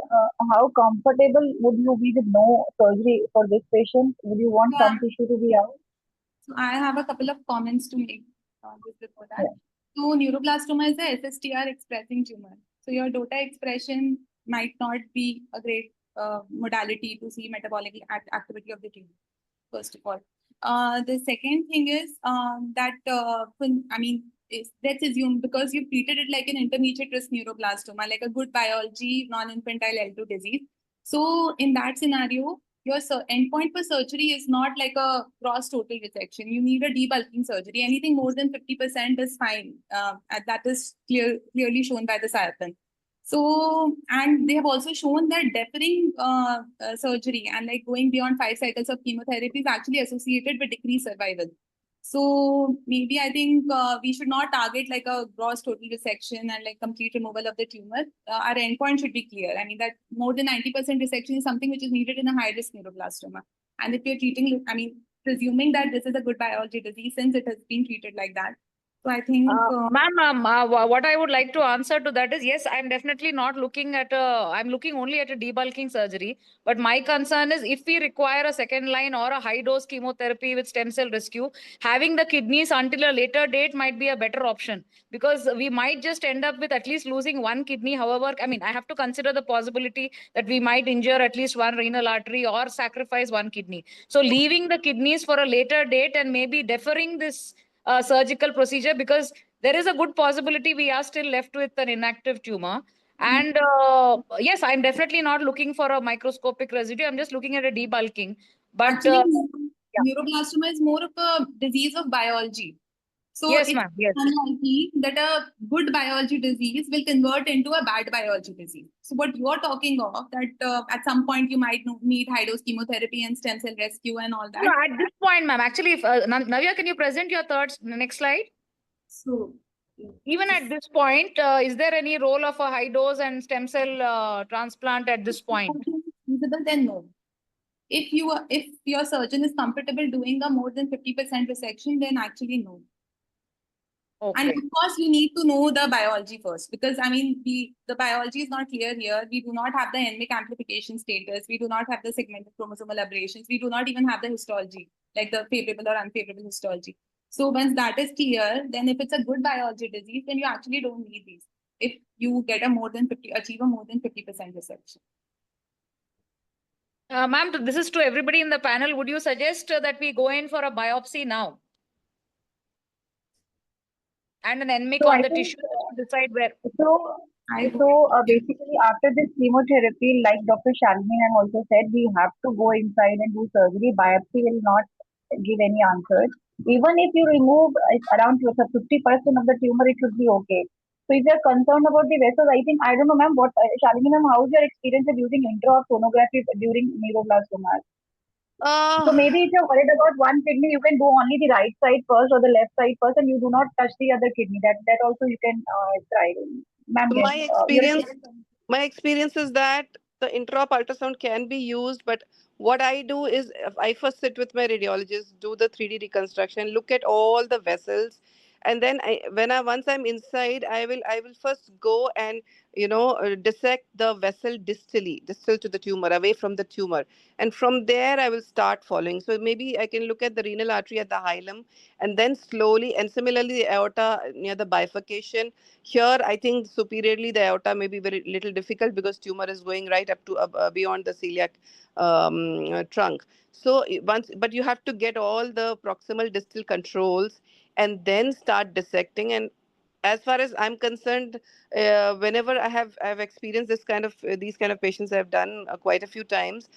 how comfortable would you be with no surgery for this patient? Would you want some tissue to be out? So I have a couple of comments to make just before that. So neuroblastoma is a SSTR expressing tumor. So your DOTA expression might not be a great modality to see metabolic activity of the tumor, first of all. The second thing is let's assume, because you've treated it like an intermediate risk neuroblastoma, like a good biology, non-infantile L2 disease. So in that scenario, your endpoint for surgery is not like a gross total resection. You need a debulking surgery. Anything more than 50% is fine. And that is clearly shown by the SIAPIN. So, and they have also shown that deferring surgery and like going beyond 5 cycles of chemotherapy is actually associated with decreased survival. So maybe I think we should not target like a gross total resection and like complete removal of the tumor. Our endpoint should be clear. I mean, that more than 90% resection is something which is needed in a high-risk neuroblastoma. And if you're treating, I mean, presuming that this is a good biology disease, since it has been treated like that. So I think, ma'am, what I would like to answer to that is, yes, I'm definitely not looking at I'm looking only at a debulking surgery. But my concern is, if we require a second line or a high dose chemotherapy with stem cell rescue, having the kidneys until a later date might be a better option, because we might just end up with at least losing one kidney. However, I mean, I have to consider the possibility that we might injure at least one renal artery or sacrifice one kidney. So leaving the kidneys for a later date and maybe deferring this surgical procedure, because there is a good possibility we are still left with an inactive tumor. And yes, I'm definitely not looking for a microscopic residue. I'm just looking at a debulking. But Actually, yeah. neuroblastoma is more of a disease of biology. So Yes, it's ma'am. Yes. unlikely that a good biology disease will convert into a bad biology disease. So what you're talking of, that at some point you might need high-dose chemotherapy and stem cell rescue and all that. No, at this point, ma'am. Actually, if Navya, can you present your next slide? So even at this point, is there any role of a high dose and stem cell transplant at this point? Feasible, then no. If your surgeon is comfortable doing a more than 50% resection, then actually no. Okay. And of course, you need to know the biology first, because I mean, the biology is not clear here. We do not have the endemic amplification status. We do not have the segmented chromosomal aberrations. We do not even have the histology, like the favorable or unfavorable histology. So once that is clear, then if it's a good biology disease, then you actually don't need these. If you get achieve a more than 50% resection. Ma'am, this is to everybody in the panel. Would you suggest that we go in for a biopsy now? And an NMIC on the tissue to decide where. So basically, after this chemotherapy, like Dr. Shalini has also said, we have to go inside and do surgery. Biopsy will not give any answers. Even if you remove around 50% of the tumor, it should be okay. So if you're concerned about the vessels, I think, I don't know, ma'am, what, Shalini ma'am, how is your experience of using intra sonography during neuroblastomas? So maybe if you're worried about one kidney, you can do only the right side first or the left side first, and you do not touch the other kidney. That also you can try. Ma'am, yes, My experience is that the intra-op ultrasound can be used, but what I do is I first sit with my radiologist, do the 3D reconstruction, look at all the vessels, and then once I'm inside, I will first go and dissect the vessel distal to the tumor, away from the tumor, and from there I will start following. So maybe I can look at the renal artery at the hilum, and then slowly, and similarly the aorta near the bifurcation. Here, I think superiorly the aorta may be very little difficult because tumor is going right up to beyond the celiac trunk. So but you have to get all the proximal distal controls and then start dissecting. And as far as I'm concerned, whenever I've experienced these kind of patients, I've done quite a few times.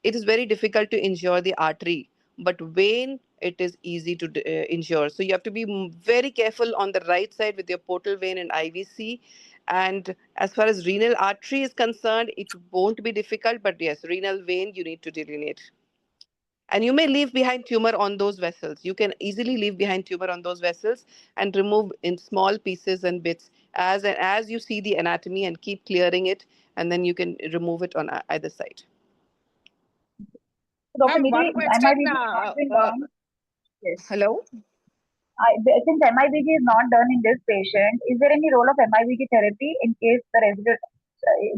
It is very difficult to injure the artery, but vein, it is easy to injure. So you have to be very careful on the right side with your portal vein and IVC. And as far as renal artery is concerned, it won't be difficult, but yes, renal vein, you need to delineate. And you may leave behind tumor on those vessels. You can easily leave behind tumor on those vessels and remove in small pieces and bits as you see the anatomy, and keep clearing it, and then you can remove it on either side. Dr. Nidhi, one question. MIBG is not been done. Yes. Hello? Since MIBG is not done in this patient, is there any role of MIBG therapy in case the resident,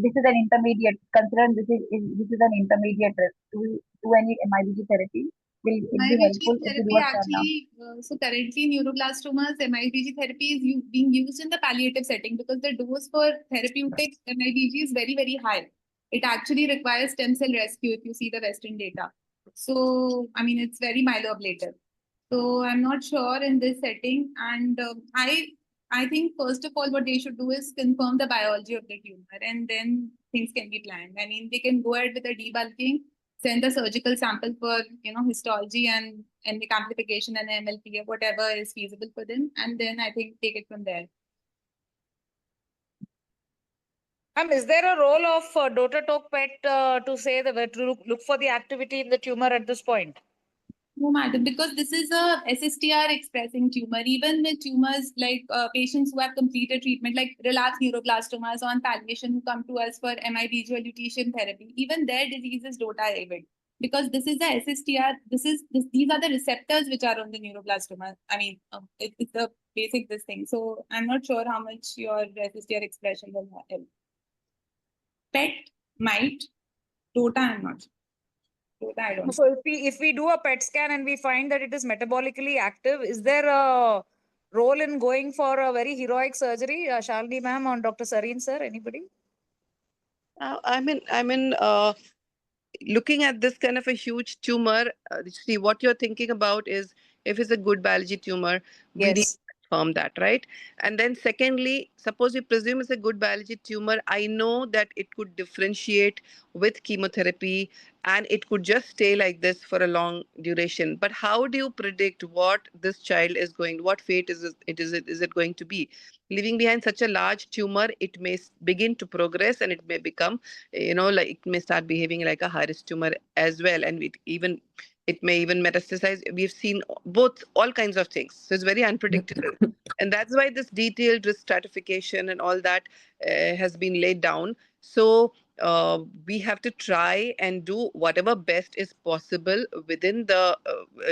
this is an intermediate, consider this is an intermediate risk, do any MIBG therapy? Will it be helpful if you do a actually, so currently neuroblastomas, MIBG therapy is being used in the palliative setting because the dose for therapeutic MIBG is very, very high. It actually requires stem cell rescue if you see the Western data. So, I mean, it's very myeloablative. So I'm not sure in this setting. And I think first of all, what they should do is confirm the biology of the tumor, and then things can be planned. I mean, they can go ahead with the debulking, send the surgical sample for histology and endemic amplification and MLP or whatever is feasible for them, and then I think take it from there. Is there a role of Dotatok PET to say to look for the activity in the tumor at this point? No, madam, because this is a SSTR expressing tumor. Even with tumors like patients who have completed treatment, like relapsed neuroblastomas on palliation who come to us for MIBG or lutetium therapy, even their disease is DOTA-avid. Because this is the SSTR, these are the receptors which are on the neuroblastoma. I mean, it's the basic this thing. So I'm not sure how much your SSTR expression will help. PET might, DOTA I'm not sure. So if we do a PET scan and we find that it is metabolically active, is there a role in going for a very heroic surgery? Shalini ma'am or Dr. Sareen sir, anybody? I mean, looking at this kind of a huge tumor, see what you're thinking about is if it's a good biology tumor, yes, confirm that, right? And then secondly, suppose we presume it's a good biology tumor. I know that it could differentiate with chemotherapy and it could just stay like this for a long duration. But how do you predict what this child is going, what fate is it going to be? Leaving behind such a large tumor, it may begin to progress and it may become, like it may start behaving like a high-risk tumor as well. And it may even metastasize. We've seen all kinds of things. So it's very unpredictable. And that's why this detailed risk stratification and all that has been laid down. So we have to try and do whatever best is possible within the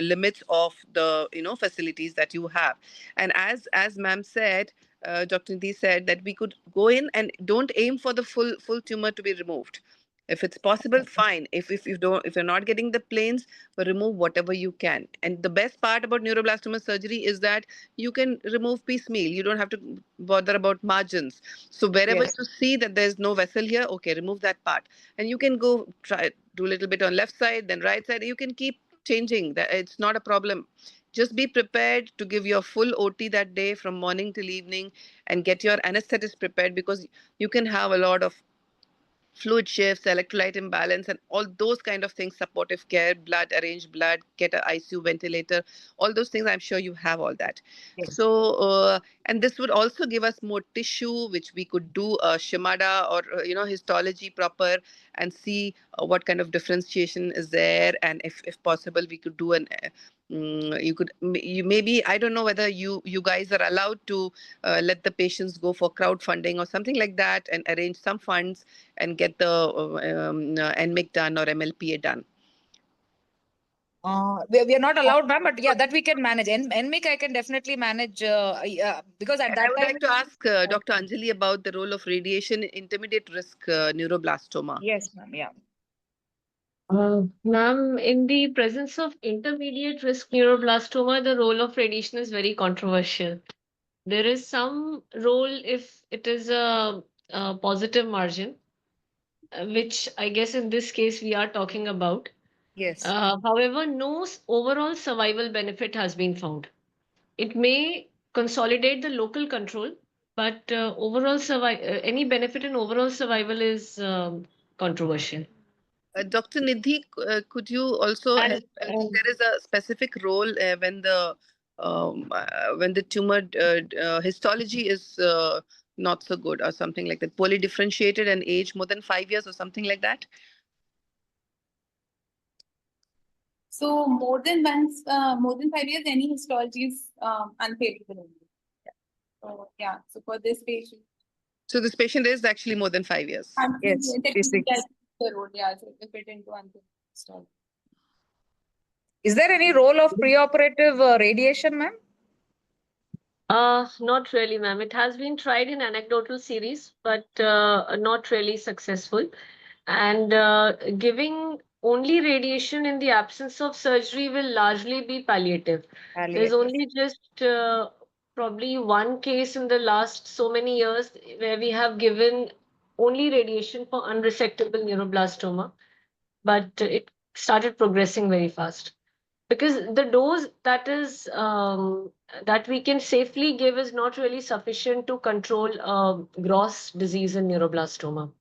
limits of the facilities that you have. And as ma'am said, Dr. Nidhi said that we could go in and don't aim for the full tumor to be removed. If it's possible, fine. If you're not getting the planes, remove whatever you can. And the best part about neuroblastoma surgery is that you can remove piecemeal. You don't have to bother about margins. So wherever Yes. you see that there's no vessel here, okay, remove that part. And you can go try do a little bit on left side, then right side. You can keep changing. That it's not a problem. Just be prepared to give your full OT that day from morning till evening and get your anesthetist prepared, because you can have a lot of fluid shifts, electrolyte imbalance, and all those kind of things, supportive care, blood, arrange blood, get an ICU ventilator, all those things. I'm sure you have all that. Yes. So, and this would also give us more tissue, which we could do Shimada or, histology proper and see what kind of differentiation is there. And if possible, we could do you maybe, I don't know whether you guys are allowed to let the patients go for crowdfunding or something like that and arrange some funds and get the NMIC done or MLPA done. We are not allowed, ma'am, but yeah, that we can manage. NMIC I can definitely manage because at And that I would time. like to ask Dr. Anjali about the role of radiation in intermediate risk neuroblastoma. Yes, ma'am. Yeah. Ma'am, in the presence of intermediate risk neuroblastoma, the role of radiation is very controversial. There is some role if it is a positive margin, which I guess in this case we are talking about. Yes. However, no overall survival benefit has been found. It may consolidate the local control, but any benefit in overall survival is controversial. Dr. Nidhi, could you also And help? There is a specific role when the tumor histology is not so good or something like that, poorly differentiated and age more than 5 years or something like that. So more than 5 years, any histology is unfavorable. So yeah, so for this patient. So this patient is actually more than 5 years. Yes, Technically, the road, yeah, so if it into unfavorable histology. Is there any role of preoperative radiation, ma'am? Not really, ma'am. It has been tried in anecdotal series, but not really successful. And giving only radiation in the absence of surgery will largely be palliative. There's only just probably one case in the last so many years where we have given only radiation for unresectable neuroblastoma, but it started progressing very fast. Because the dose that we can safely give is not really sufficient to control gross disease in neuroblastoma.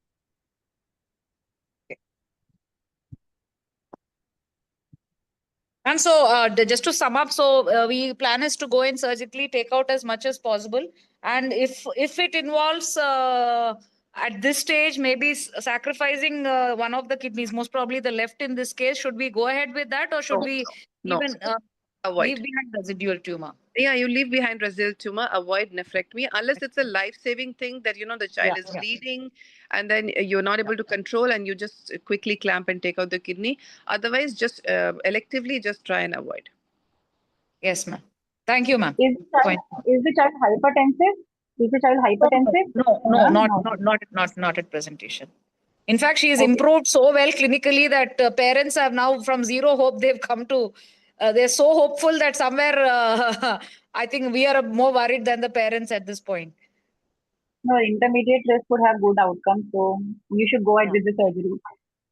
And so just to sum up, so we plan is to go in surgically, take out as much as possible. And if it involves at this stage, maybe sacrificing one of the kidneys, most probably the left in this case, should we go ahead with that or should we even leave behind residual tumor? Yeah, you leave behind residual tumor, avoid nephrectomy, unless it's a life-saving thing that, the child is bleeding and then you're not able to control and you just quickly clamp and take out the kidney. Otherwise, just electively, just try and avoid. Yes, ma'am. Thank you, ma'am. Is the child hypertensive? Is the child hypertensive? No, not at presentation. In fact, she has improved so well clinically that parents have now, from zero hope, they've come to, they're so hopeful that somewhere, I think we are more worried than the parents at this point. No, intermediate risk would have good outcomes, so you should go ahead with the surgery.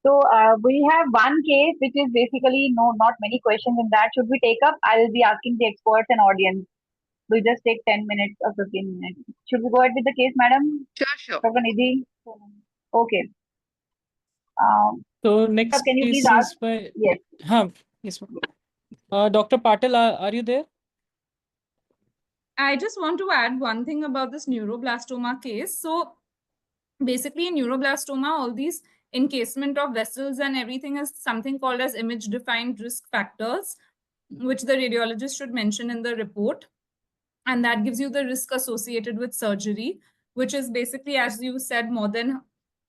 So we have one case which is basically not many questions in that. Should we take up? I'll be asking the experts and audience. We'll just take 10 minutes or 15 minutes. Should we go ahead with the case, madam? Sure. Dr. Nidhi? Okay. So Sir, next can you please case ask? is by Yes. yes, ma'am. Dr. Patel, are you there? I just want to add one thing about this neuroblastoma case. So basically in neuroblastoma, all these encasement of vessels and everything is something called as image defined risk factors, which the radiologist should mention in the report. And that gives you the risk associated with surgery, which is basically, as you said, more than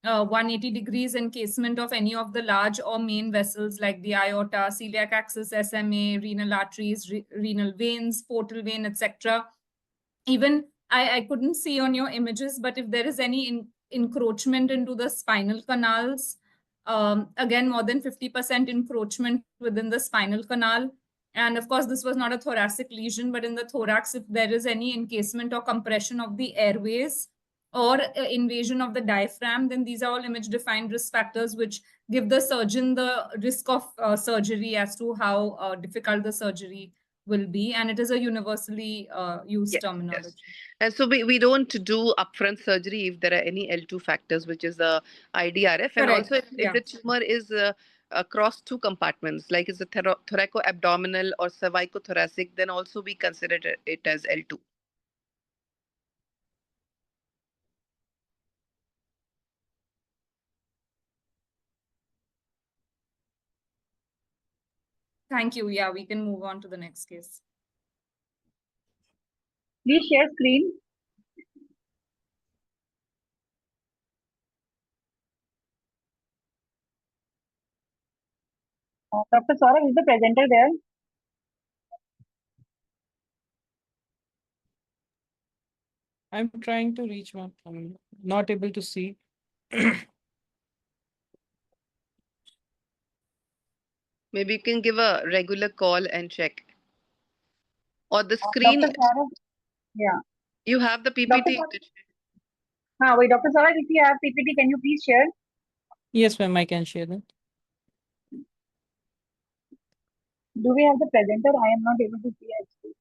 180 degrees encasement of any of the large or main vessels like the aorta, celiac axis, SMA, renal arteries, renal veins, portal vein, etc. Even I couldn't see on your images, but if there is any encroachment into the spinal canals, again, more than 50% encroachment within the spinal canal. And of course, this was not a thoracic lesion, but in the thorax, if there is any encasement or compression of the airways or invasion of the diaphragm, then these are all image-defined risk factors which give the surgeon the risk of surgery as to how difficult the surgery will be. And it is a universally used terminology. Yes. And so we don't do upfront surgery if there are any L2 factors, which is the IDRF. And Correct. also if the tumor is across two compartments, like is a thoraco-abdominal or cervicothoracic, then also we consider it as L2. Thank you. Yeah, we can move on to the next case. Please share screen. Dr. Saurav, is the presenter there? I'm trying to reach one. I'm not able to see. Maybe you can give a regular call and check. Or the screen. Dr. Saurav, yeah. You have the PPT. Wait, Dr. Saurav, if you have PPT, can you please share? Yes, ma'am, I can share that. Do we have the presenter? I am not able to see actually.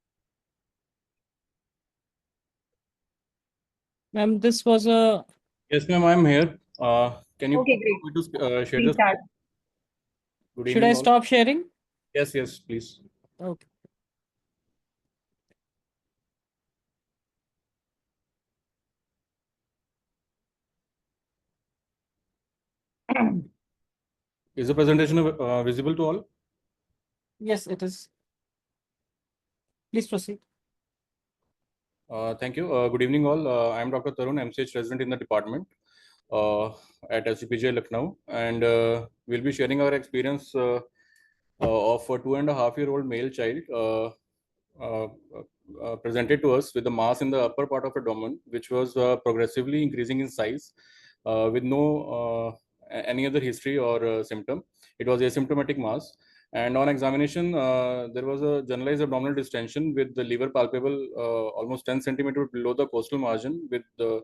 Ma'am, this was a... Yes, ma'am, I'm here. Can you Okay, great. share Please this? start. Good Should evening, I all. stop sharing? Yes, please. Okay. Is the presentation visible to all? Yes, it is. Please proceed. Thank you. Good evening, all. I'm Dr. Tarun, MCH resident in the department at SGPGI Lucknow, and we'll be sharing our experience of a 2.5-year-old male child presented to us with a mass in the upper part of abdomen, which was progressively increasing in size with no any other history or symptom. It was asymptomatic mass. And on examination, there was a generalized abdominal distension with the liver palpable almost 10 centimeters below the costal margin, with the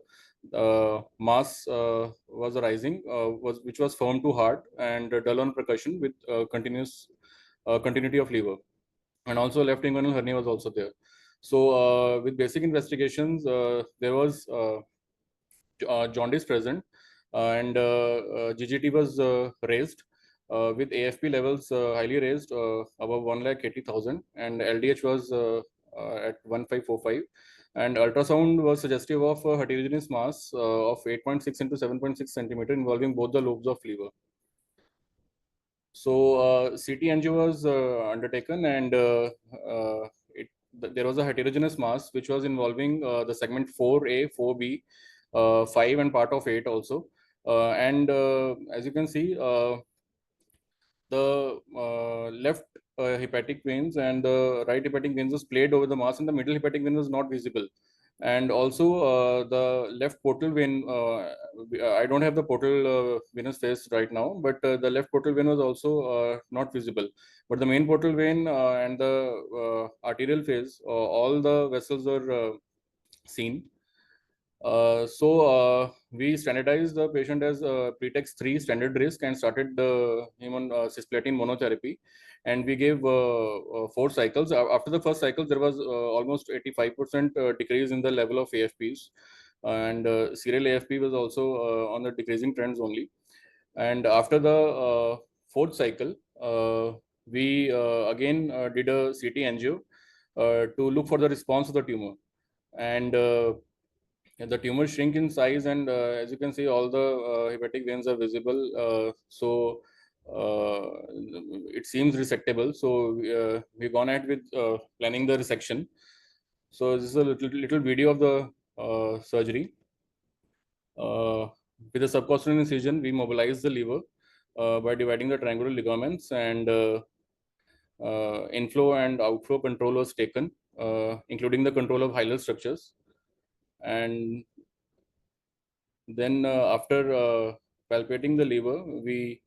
mass was arising, which was firm to hard and dull on percussion with continuity of liver. And also left inguinal hernia was also there. So with basic investigations, there was jaundice present, and GGT was raised with AFP levels highly raised above 1,80,000, and LDH was at 1,545, and ultrasound was suggestive of a heterogeneous mass of 8.6 into 7.6 centimeter involving both the lobes of liver. So CT angio was undertaken, and there was a heterogeneous mass which was involving the segment 4A, 4B, 5 and part of 8 also. And as you can see, the left hepatic veins and the right hepatic veins was played over the mass, and the middle hepatic vein was not visible. And also the left portal vein, I don't have the portal venous face right now, but the left portal vein was also not visible. But the main portal vein and the arterial phase, all the vessels were seen. We standardized the patient as pretext 3 standard risk and started the human cisplatin monotherapy, and we gave 4 cycles. After the first cycle, there was almost 85% decrease in the level of AFPs, and serial AFP was also on the decreasing trends only. And after the fourth cycle, we again did a CT angio to look for the response of the tumor, and the tumor shrink in size, and as you can see, all the hepatic veins are visible. It seems resectable. So we've gone ahead with planning the resection. So this is a little video of the surgery. With a subcostal incision, we mobilize the liver by dividing the triangular ligaments, and inflow and outflow control was taken, including the control of hilar structures. And then after palpating the liver, we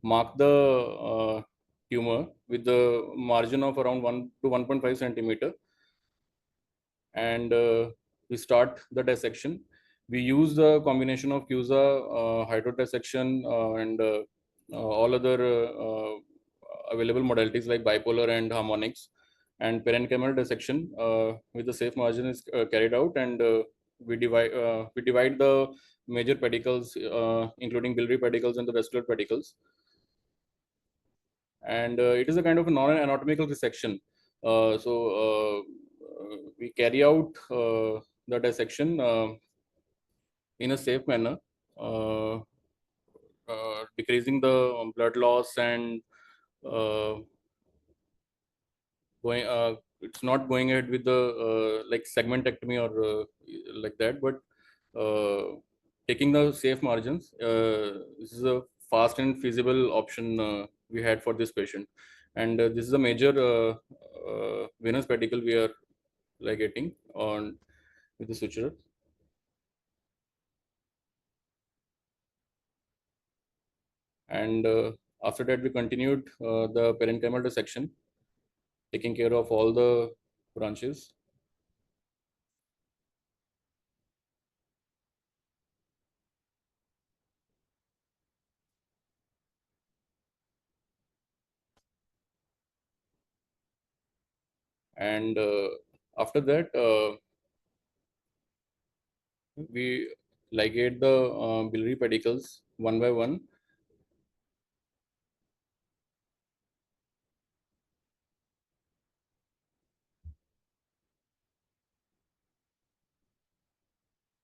mark the tumor with the margin of around 1 to 1.5 centimeter, and we start the dissection. We use the combination of CUSA, hydrodissection, and all other available modalities like bipolar and harmonics, and parenchymal dissection with the safe margin is carried out, and we divide the major pedicles, including biliary pedicles and the vesicular pedicles. And it is a kind of a non-anatomical resection. We carry out the dissection in a safe manner, decreasing the blood loss, and it's not going ahead with the like segmentectomy or like that, but taking the safe margins. This is a fast and feasible option we had for this patient, and this is a major venous pedicle we are ligating on with the suture. And after that, we continued the parenchymal dissection, taking care of all the branches. And after that, we ligate the biliary pedicles one by one.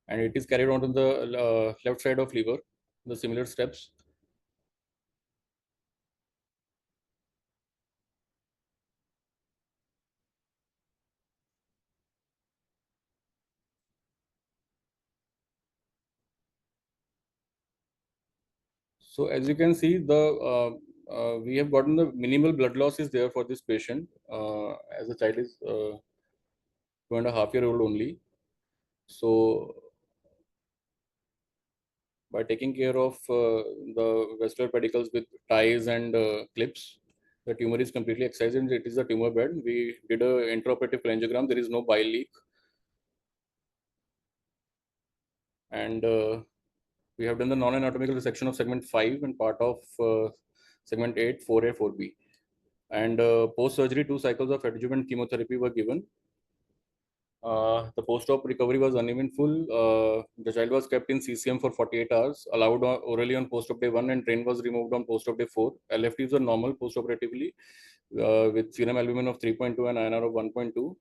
And it is carried on to the left side of liver, the similar steps. So as you can see, we have gotten the minimal blood loss is there for this patient, as the child is 2.5-year-old only. So by taking care of the vesicular pedicles with ties and clips, the tumor is completely excised and it is a tumor bed. We did a intraoperative cholangiogram. There is no bile leak. And we have done the non-anatomical resection of segment 5 and part of segment 8, 4A, 4B. And post-surgery, 2 cycles of adjuvant chemotherapy were given. The post-op recovery was uneventful. The child was kept in CCM for 48 hours, allowed orally on post-op day 1, and drain was removed on post-op day 4. LFTs were normal post-operatively with serum albumin of 3.2 and INR of 1.2.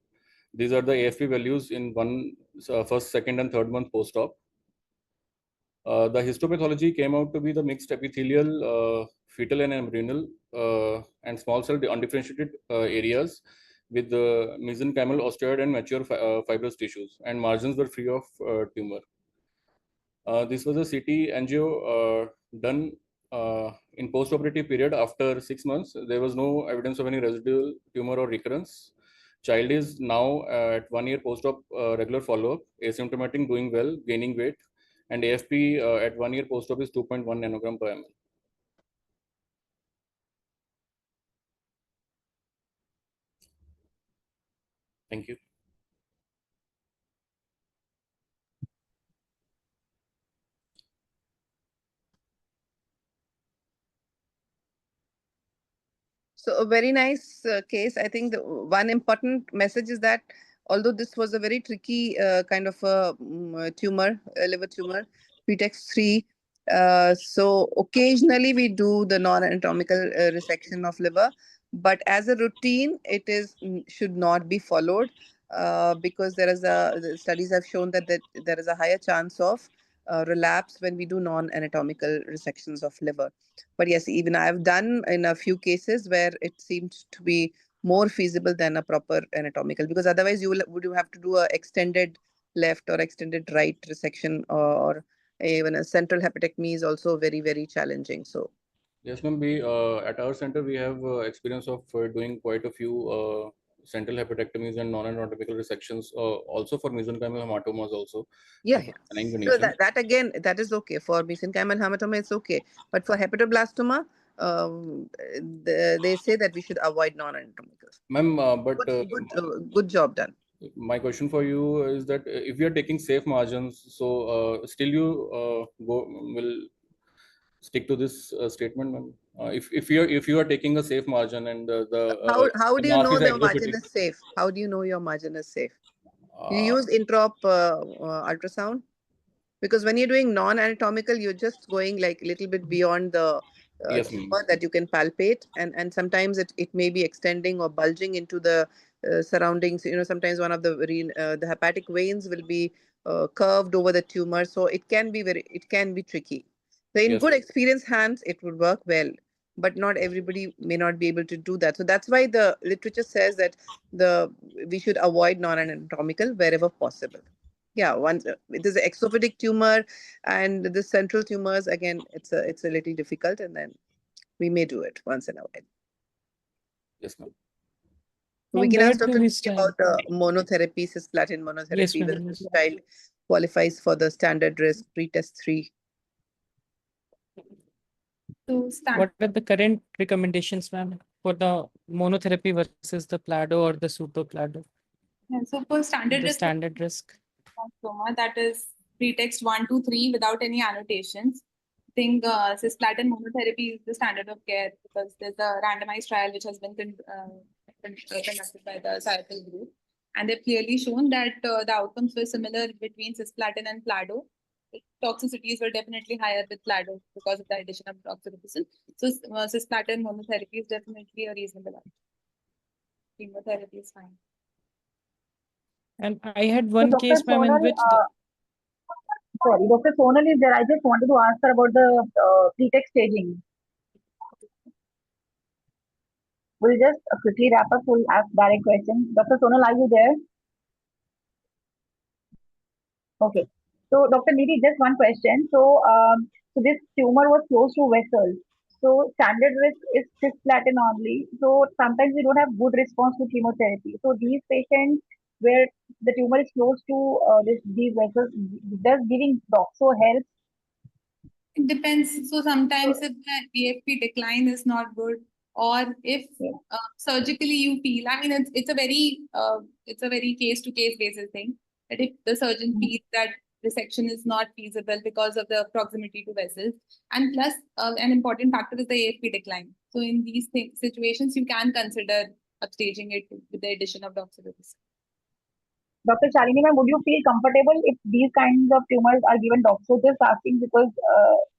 These are the AFP values in first, second, and third month post-op. The histopathology came out to be the mixed epithelial, fetal and embryonal, and small cell undifferentiated areas with the mesenchymal, osteoid, and mature fibrous tissues, and margins were free of tumor. This was a CT angio done in post-operative period after 6 months. There was no evidence of any residual tumor or recurrence. Child is now at 1 year post-op regular follow-up, asymptomatic, doing well, gaining weight, and AFP at 1 year post-op is 2.1 nanogram per ml. Thank you. So a very nice case. I think the one important message is that although this was a very tricky kind of a tumor, a liver tumor, pretext 3, so occasionally we do the non-anatomical resection of liver, but as a routine, it is should not be followed because the studies have shown that there is a higher chance of relapse when we do non-anatomical resections of liver. But yes, even I've done in a few cases where it seemed to be more feasible than a proper anatomical, because otherwise would you have to do a extended left or extended right resection, or even a central hepatectomy is also very, very challenging. So yes, ma'am. We at our center we have experience of doing quite a few central hepatectomies and non-anatomical resections, also for mesenchymal hematomas also. yeah, For benign so conditions. that again, that is okay for mesenchymal hematoma. It's okay, but for hepatoblastoma, they say that we should avoid non-anatomical. Ma'am, but Good job done. my question for you is that if you are taking safe margins, so still you will stick to this statement, ma'am? If you are taking a safe margin and How the do you mass know is the margin exophatic, is safe? How do you know your margin is safe? You uh, use intraop ultrasound, because when you're doing non-anatomical, you're just going like a little bit beyond the yes, ma'am. tumor that you can palpate, and sometimes it may be extending or bulging into the surroundings. Sometimes one of the hepatic veins will be curved over the tumor, so it can be tricky. So in Yes, good experienced hands, it would work well, but not everybody may not be able to do that. So that's why the literature says that we should avoid non-anatomical wherever possible. Yeah, once it is an exophatic tumor and the central tumors, again, it's a little difficult, and then we may do it once in a while. yes, ma'am. We And can where ask do Dr. we Nidhi stand? about the monotherapy, cisplatin Yes, monotherapy, whether ma'am. this child qualifies for the standard risk pretest 3. So What are the current recommendations, ma'am, for the monotherapy versus the plado or the super plado? so for standard The risk standard risk. melanoma, that is pretext 1, 2, 3 without any annotations. I think cisplatin monotherapy is the standard of care because there's a randomized trial which has been conducted by the SRCC group, and they've clearly shown that the outcomes were similar between cisplatin and plado. Toxicities were definitely higher with plado because of the addition of doxorubicin. So cisplatin monotherapy is definitely a reasonable option. Chemotherapy is fine. And I had So one Dr. case, ma'am, in Sonal, which sorry, Dr. Sonal is there. I just wanted to ask her about the pretext staging. We'll just quickly wrap up. We'll ask direct questions. Dr. Sonal, are you there? Okay. So, Dr. Nidhi, just one question. So this tumor was close to vessels. So, standard risk is cisplatin only. So, sometimes we don't have good response to chemotherapy. So, these patients where the tumor is close to these vessels, does giving doxo help? It depends. So sometimes if the AFP decline is not good, or if surgically you feel, I mean, it's a very case to case basis thing. That if the surgeon feels that resection is not feasible because of the proximity to vessels, and plus an important factor is the AFP decline. So in these situations, you can consider upstaging it with the addition of doxorubicin. Dr. Shalini, ma'am, would you feel comfortable if these kinds of tumors are given doxo? Just asking because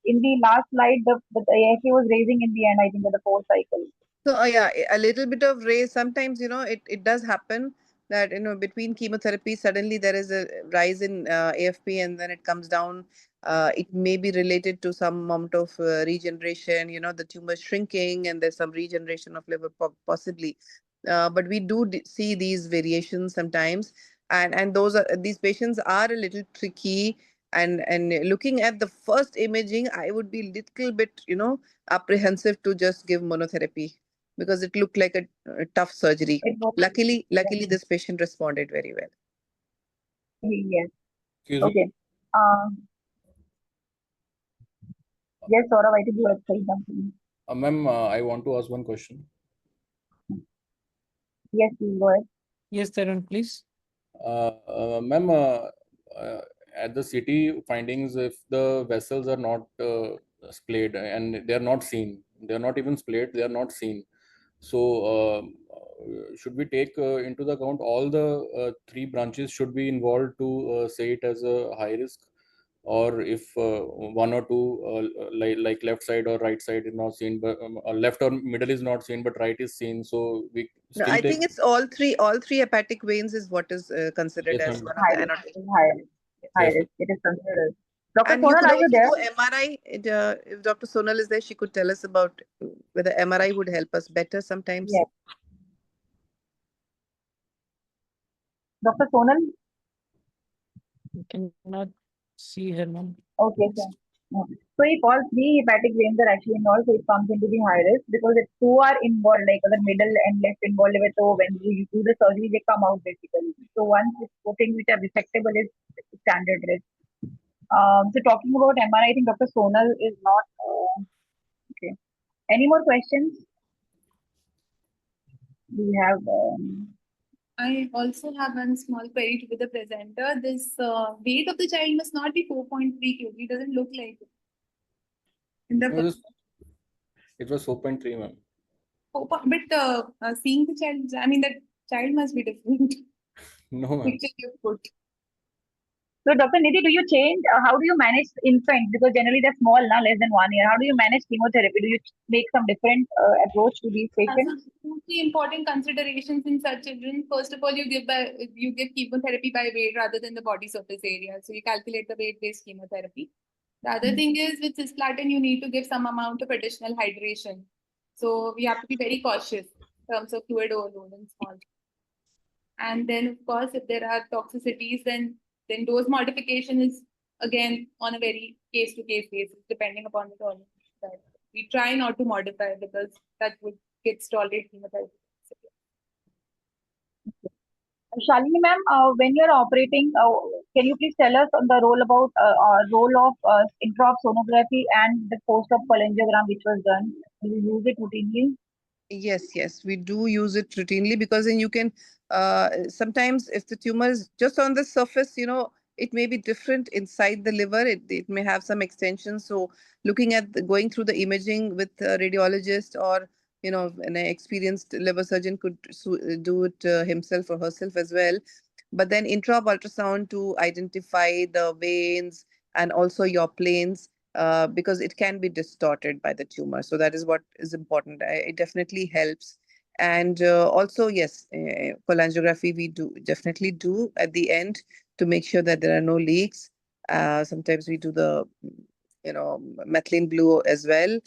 in the last slide, the AFP was raising in the end, I think, at the fourth cycle. So yeah, a little bit of raise. Sometimes it does happen that between chemotherapy suddenly there is a rise in AFP and then it comes down. It may be related to some amount of regeneration. The tumor shrinking and there's some regeneration of liver possibly. But we do see these variations sometimes, and these patients are a little tricky. And looking at the first imaging, I would be little bit apprehensive to just give monotherapy, because it looked like a tough surgery. Luckily, this patient responded very well. Yes. Excuse Okay. me. Yes, Saurav, I think you have said something. Ma'am, I want to ask one question. Yes, please go ahead. yes, Tarun, please. Ma'am, at the CT findings, if the vessels are not splayed and they are not seen, they are not even splayed, they are not seen. So should we take into the account all the three branches should be involved to say it as a high risk, or if one or two like left side or right side is not seen, but left or middle is not seen, but right is seen, so we No, still I take. think it's all three. All three hepatic veins is what is considered Yes, as ma'am. one of High the risk. annotated. High risk. High Yes, ma'am. risk. It is considered. Dr. And you Sonal, could are you also there? do MRI. If Dr. Sonal is there, she could tell us about whether MRI would help us better sometimes. Yes. Dr. Sonal? You cannot see her, ma'am. Okay, sir. Okay. So if all three hepatic veins are actually involved, so it comes into the high risk because if two are involved, like the middle and left involved, so when you do the surgery, they come out basically. So once it's two things which are resectable is standard risk. So talking about MRI, I think Dr. Sonal is not okay. Any more questions? We have. I also have one small query with the presenter. This weight of the child must not be 4.3 kg. It doesn't look like it. In the It was 4.3, ma'am. but seeing the child, I mean, that child must be different. No, ma'am. Picture you put. So, Dr. Nidhi, do you change? How do you manage infants? Because generally they're small, now less than 1 year. How do you manage chemotherapy? Do you make some different approach to these patients? Two, three important considerations in such children. First of all, you give chemotherapy by weight rather than the body surface area. So you calculate the weight-based chemotherapy. The other thing is with cisplatin, you need to give some amount of additional hydration. So we have to be very cautious in terms of fluid overload and small. And then, of course, if there are toxicities, then dose modification is again on a very case-to-case basis, depending upon the tolerance. That we try not to modify because that would get tolerate chemotherapy. Shalini ma'am, when you're operating, can you please tell us on the role of intra-op sonography and the post-op cholangiogram which was done? Do you use it routinely? Yes, we do use it routinely because then you can sometimes if the tumor is just on the surface, it may be different inside the liver. It may have some extension. So looking at going through the imaging with a radiologist or an experienced liver surgeon could do it himself or herself as well. But then intra ultrasound to identify the veins and also your planes because it can be distorted by the tumor. So that is what is important. It definitely helps. And also, yes, cholangiography we definitely do at the end to make sure that there are no leaks. Sometimes we do the, methylene blue as well.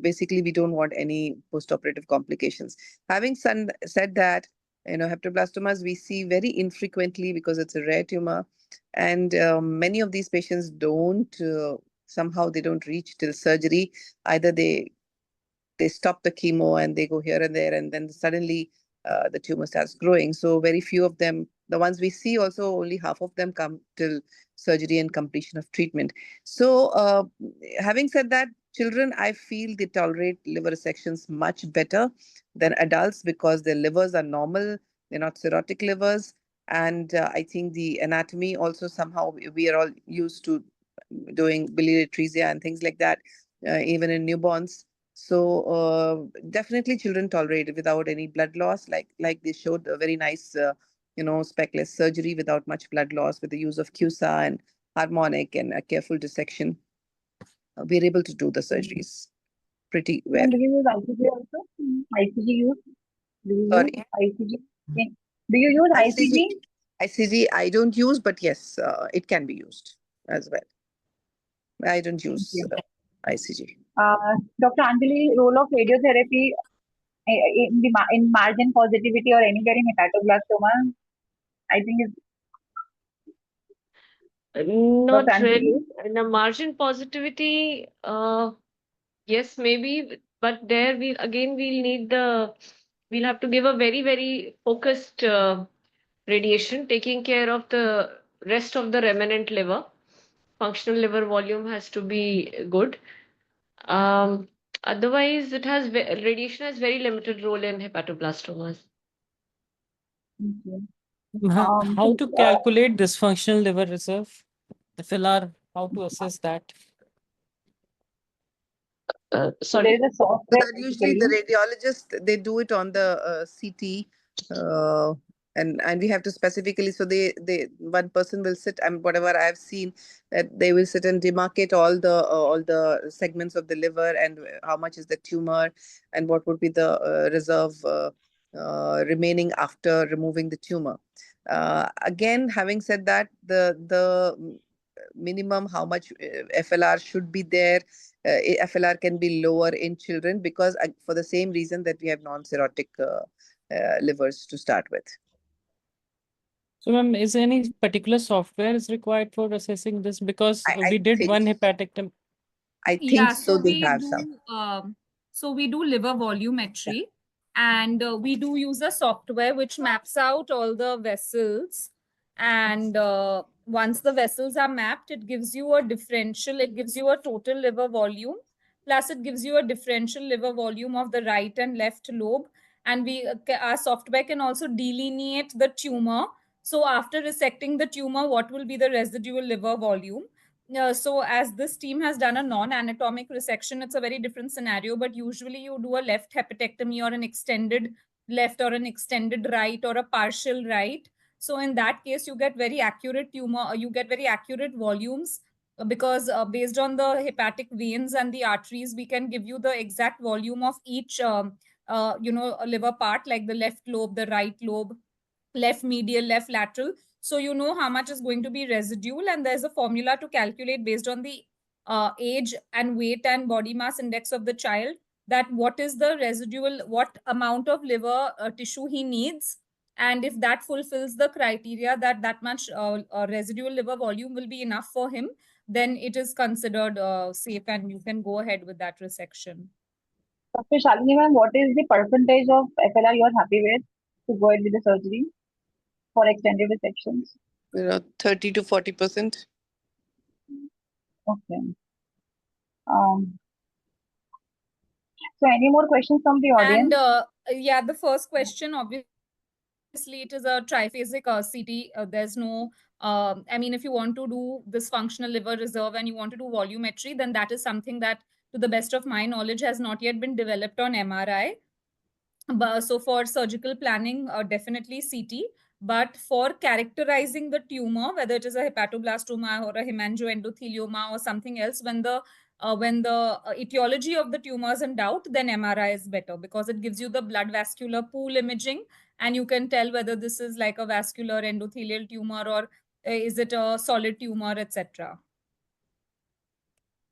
Basically, we don't want any post-operative complications. Having said that, hepatoblastomas we see very infrequently because it's a rare tumor, and many of these patients don't somehow they don't reach till surgery. Either they stop the chemo and they go here and there, and then suddenly the tumor starts growing. So very few of them, the ones we see also, only half of them come till surgery and completion of treatment. So having said that, children, I feel they tolerate liver resections much better than adults because their livers are normal. They're not cirrhotic livers. And I think the anatomy also somehow we are all used to doing biliary atresia and things like that, even in newborns. So definitely children tolerate it without any blood loss, like they showed a very nice, speckless surgery without much blood loss with the use of CUSA and harmonic and a careful dissection. We're able to do the surgeries pretty well. And do you use ICG also? ICG use? Do you Sorry? use ICG? Do you use ICG? ICG I don't use, but yes, it can be used as well. I don't use ICG. Dr. Anjali, role of radiotherapy in margin positivity or any kind of hepatoblastoma, I think is Not Dr. really. Anjali. In the margin positivity, yes, maybe, but there we'll need we'll have to give a very, very focused radiation, taking care of the rest of the remnant liver. Functional liver volume has to be good. Otherwise, radiation has very limited role in hepatoblastomas. How to calculate dysfunctional liver reserve? The FILR, how to assess that? So there Sorry. is a software That usually the radiologist, they do it on the CT, and we have to specifically, so they one person will sit, and whatever I've seen, that they will sit and demarcate all the segments of the liver, and how much is the tumor, and what would be the reserve remaining after removing the tumor. Again, having said that, the minimum how much FLR should be there, FLR can be lower in children, because for the same reason that we have non-cirrhotic livers to start with. So, ma'am, is any particular software is required for assessing this? Because I we did think one hepatectomy. I think Yeah, so. so They we have do some. so we do liver volumetry, and we do use a software which maps out all the vessels, and once the vessels are mapped, it gives you a differential, it gives you a total liver volume, plus it gives you a differential liver volume of the right and left lobe, and we our software can also delineate the tumor. So after resecting the tumor, what will be the residual liver volume? So as this team has done a non-anatomic resection, it's a very different scenario, but usually you do a left hepatectomy or an extended left or an extended right or a partial right. So in that case, you get very accurate tumor, you get very accurate volumes, because based on the hepatic veins and the arteries, we can give you the exact volume of each liver part, like the left lobe, the right lobe, left medial, left lateral. So you know how much is going to be residual, and there's a formula to calculate based on the age and weight and body mass index of the child, that what is the residual, what amount of liver tissue he needs. And if that fulfills the criteria that that much residual liver volume will be enough for him, then it is considered safe and you can go ahead with that resection. Dr. Shalini ma'am, what is the percentage of FLR you are happy with to go ahead with the surgery for extended resections? 30 to 40%. Okay. So any more questions from the audience? And yeah, the first question, obviously, it is a triphasic CT. There's no, I mean, if you want to do this functional liver reserve and you want to do volumetry, then that is something that, to the best of my knowledge, has not yet been developed on MRI. But, so for surgical planning, definitely CT. But for characterizing the tumor, whether it is a hepatoblastoma or a hemangioendothelioma or something else, when the etiology of the tumor is in doubt, then MRI is better, because it gives you the blood vascular pool imaging, and you can tell whether this is like a vascular endothelial tumor or is it a solid tumor, etc.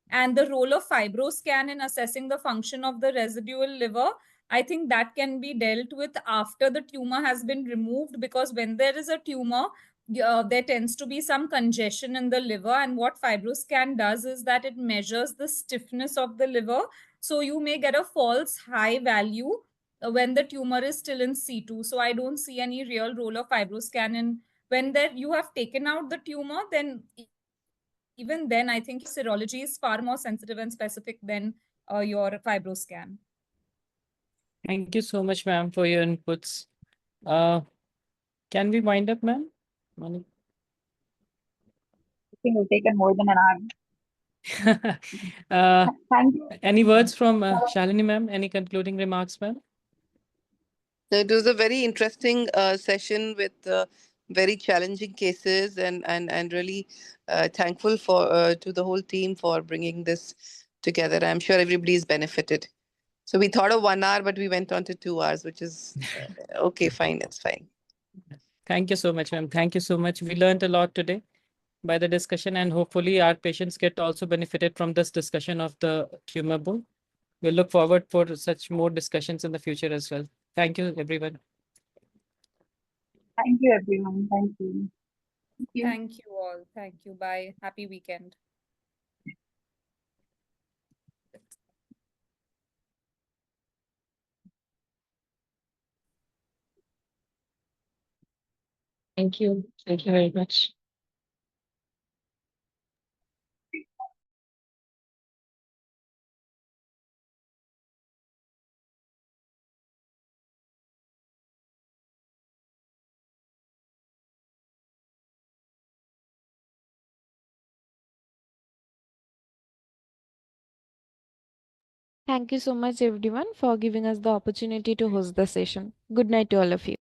And the role of fibroscan in assessing the function of the residual liver, I think that can be dealt with after the tumor has been removed, because when there is a tumor, there tends to be some congestion in the liver, and what fibroscan does is that it measures the stiffness of the liver. So you may get a false high value when the tumor is still in situ. So I don't see any real role of fibroscan in, when there you have taken out the tumor, then even then, I think serology is far more sensitive and specific than your fibroscan. Thank you so much, ma'am, for your inputs. Can we wind up, ma'am? I think we've taken more than an hour. Thank you. Any words from Shalini, ma'am? Any concluding remarks, ma'am? It was a very interesting session with very challenging cases, and really thankful for to the whole team for bringing this together. I'm sure everybody's benefited. So we thought of 1 hour, but we went on to 2 hours, which is okay, fine, it's fine. Thank you so much, ma'am. Thank you so much. We learned a lot today by the discussion, and hopefully our patients get also benefited from this discussion of the tumor bowl. We look forward for such more discussions in the future as well. Thank you, everyone. Thank you, everyone. Thank you. Thank you. Thank you all. Thank you. Bye. Happy weekend. Thank you. Thank you very much. Thank you so much, everyone, for giving us the opportunity to host the session. Good night to all of you.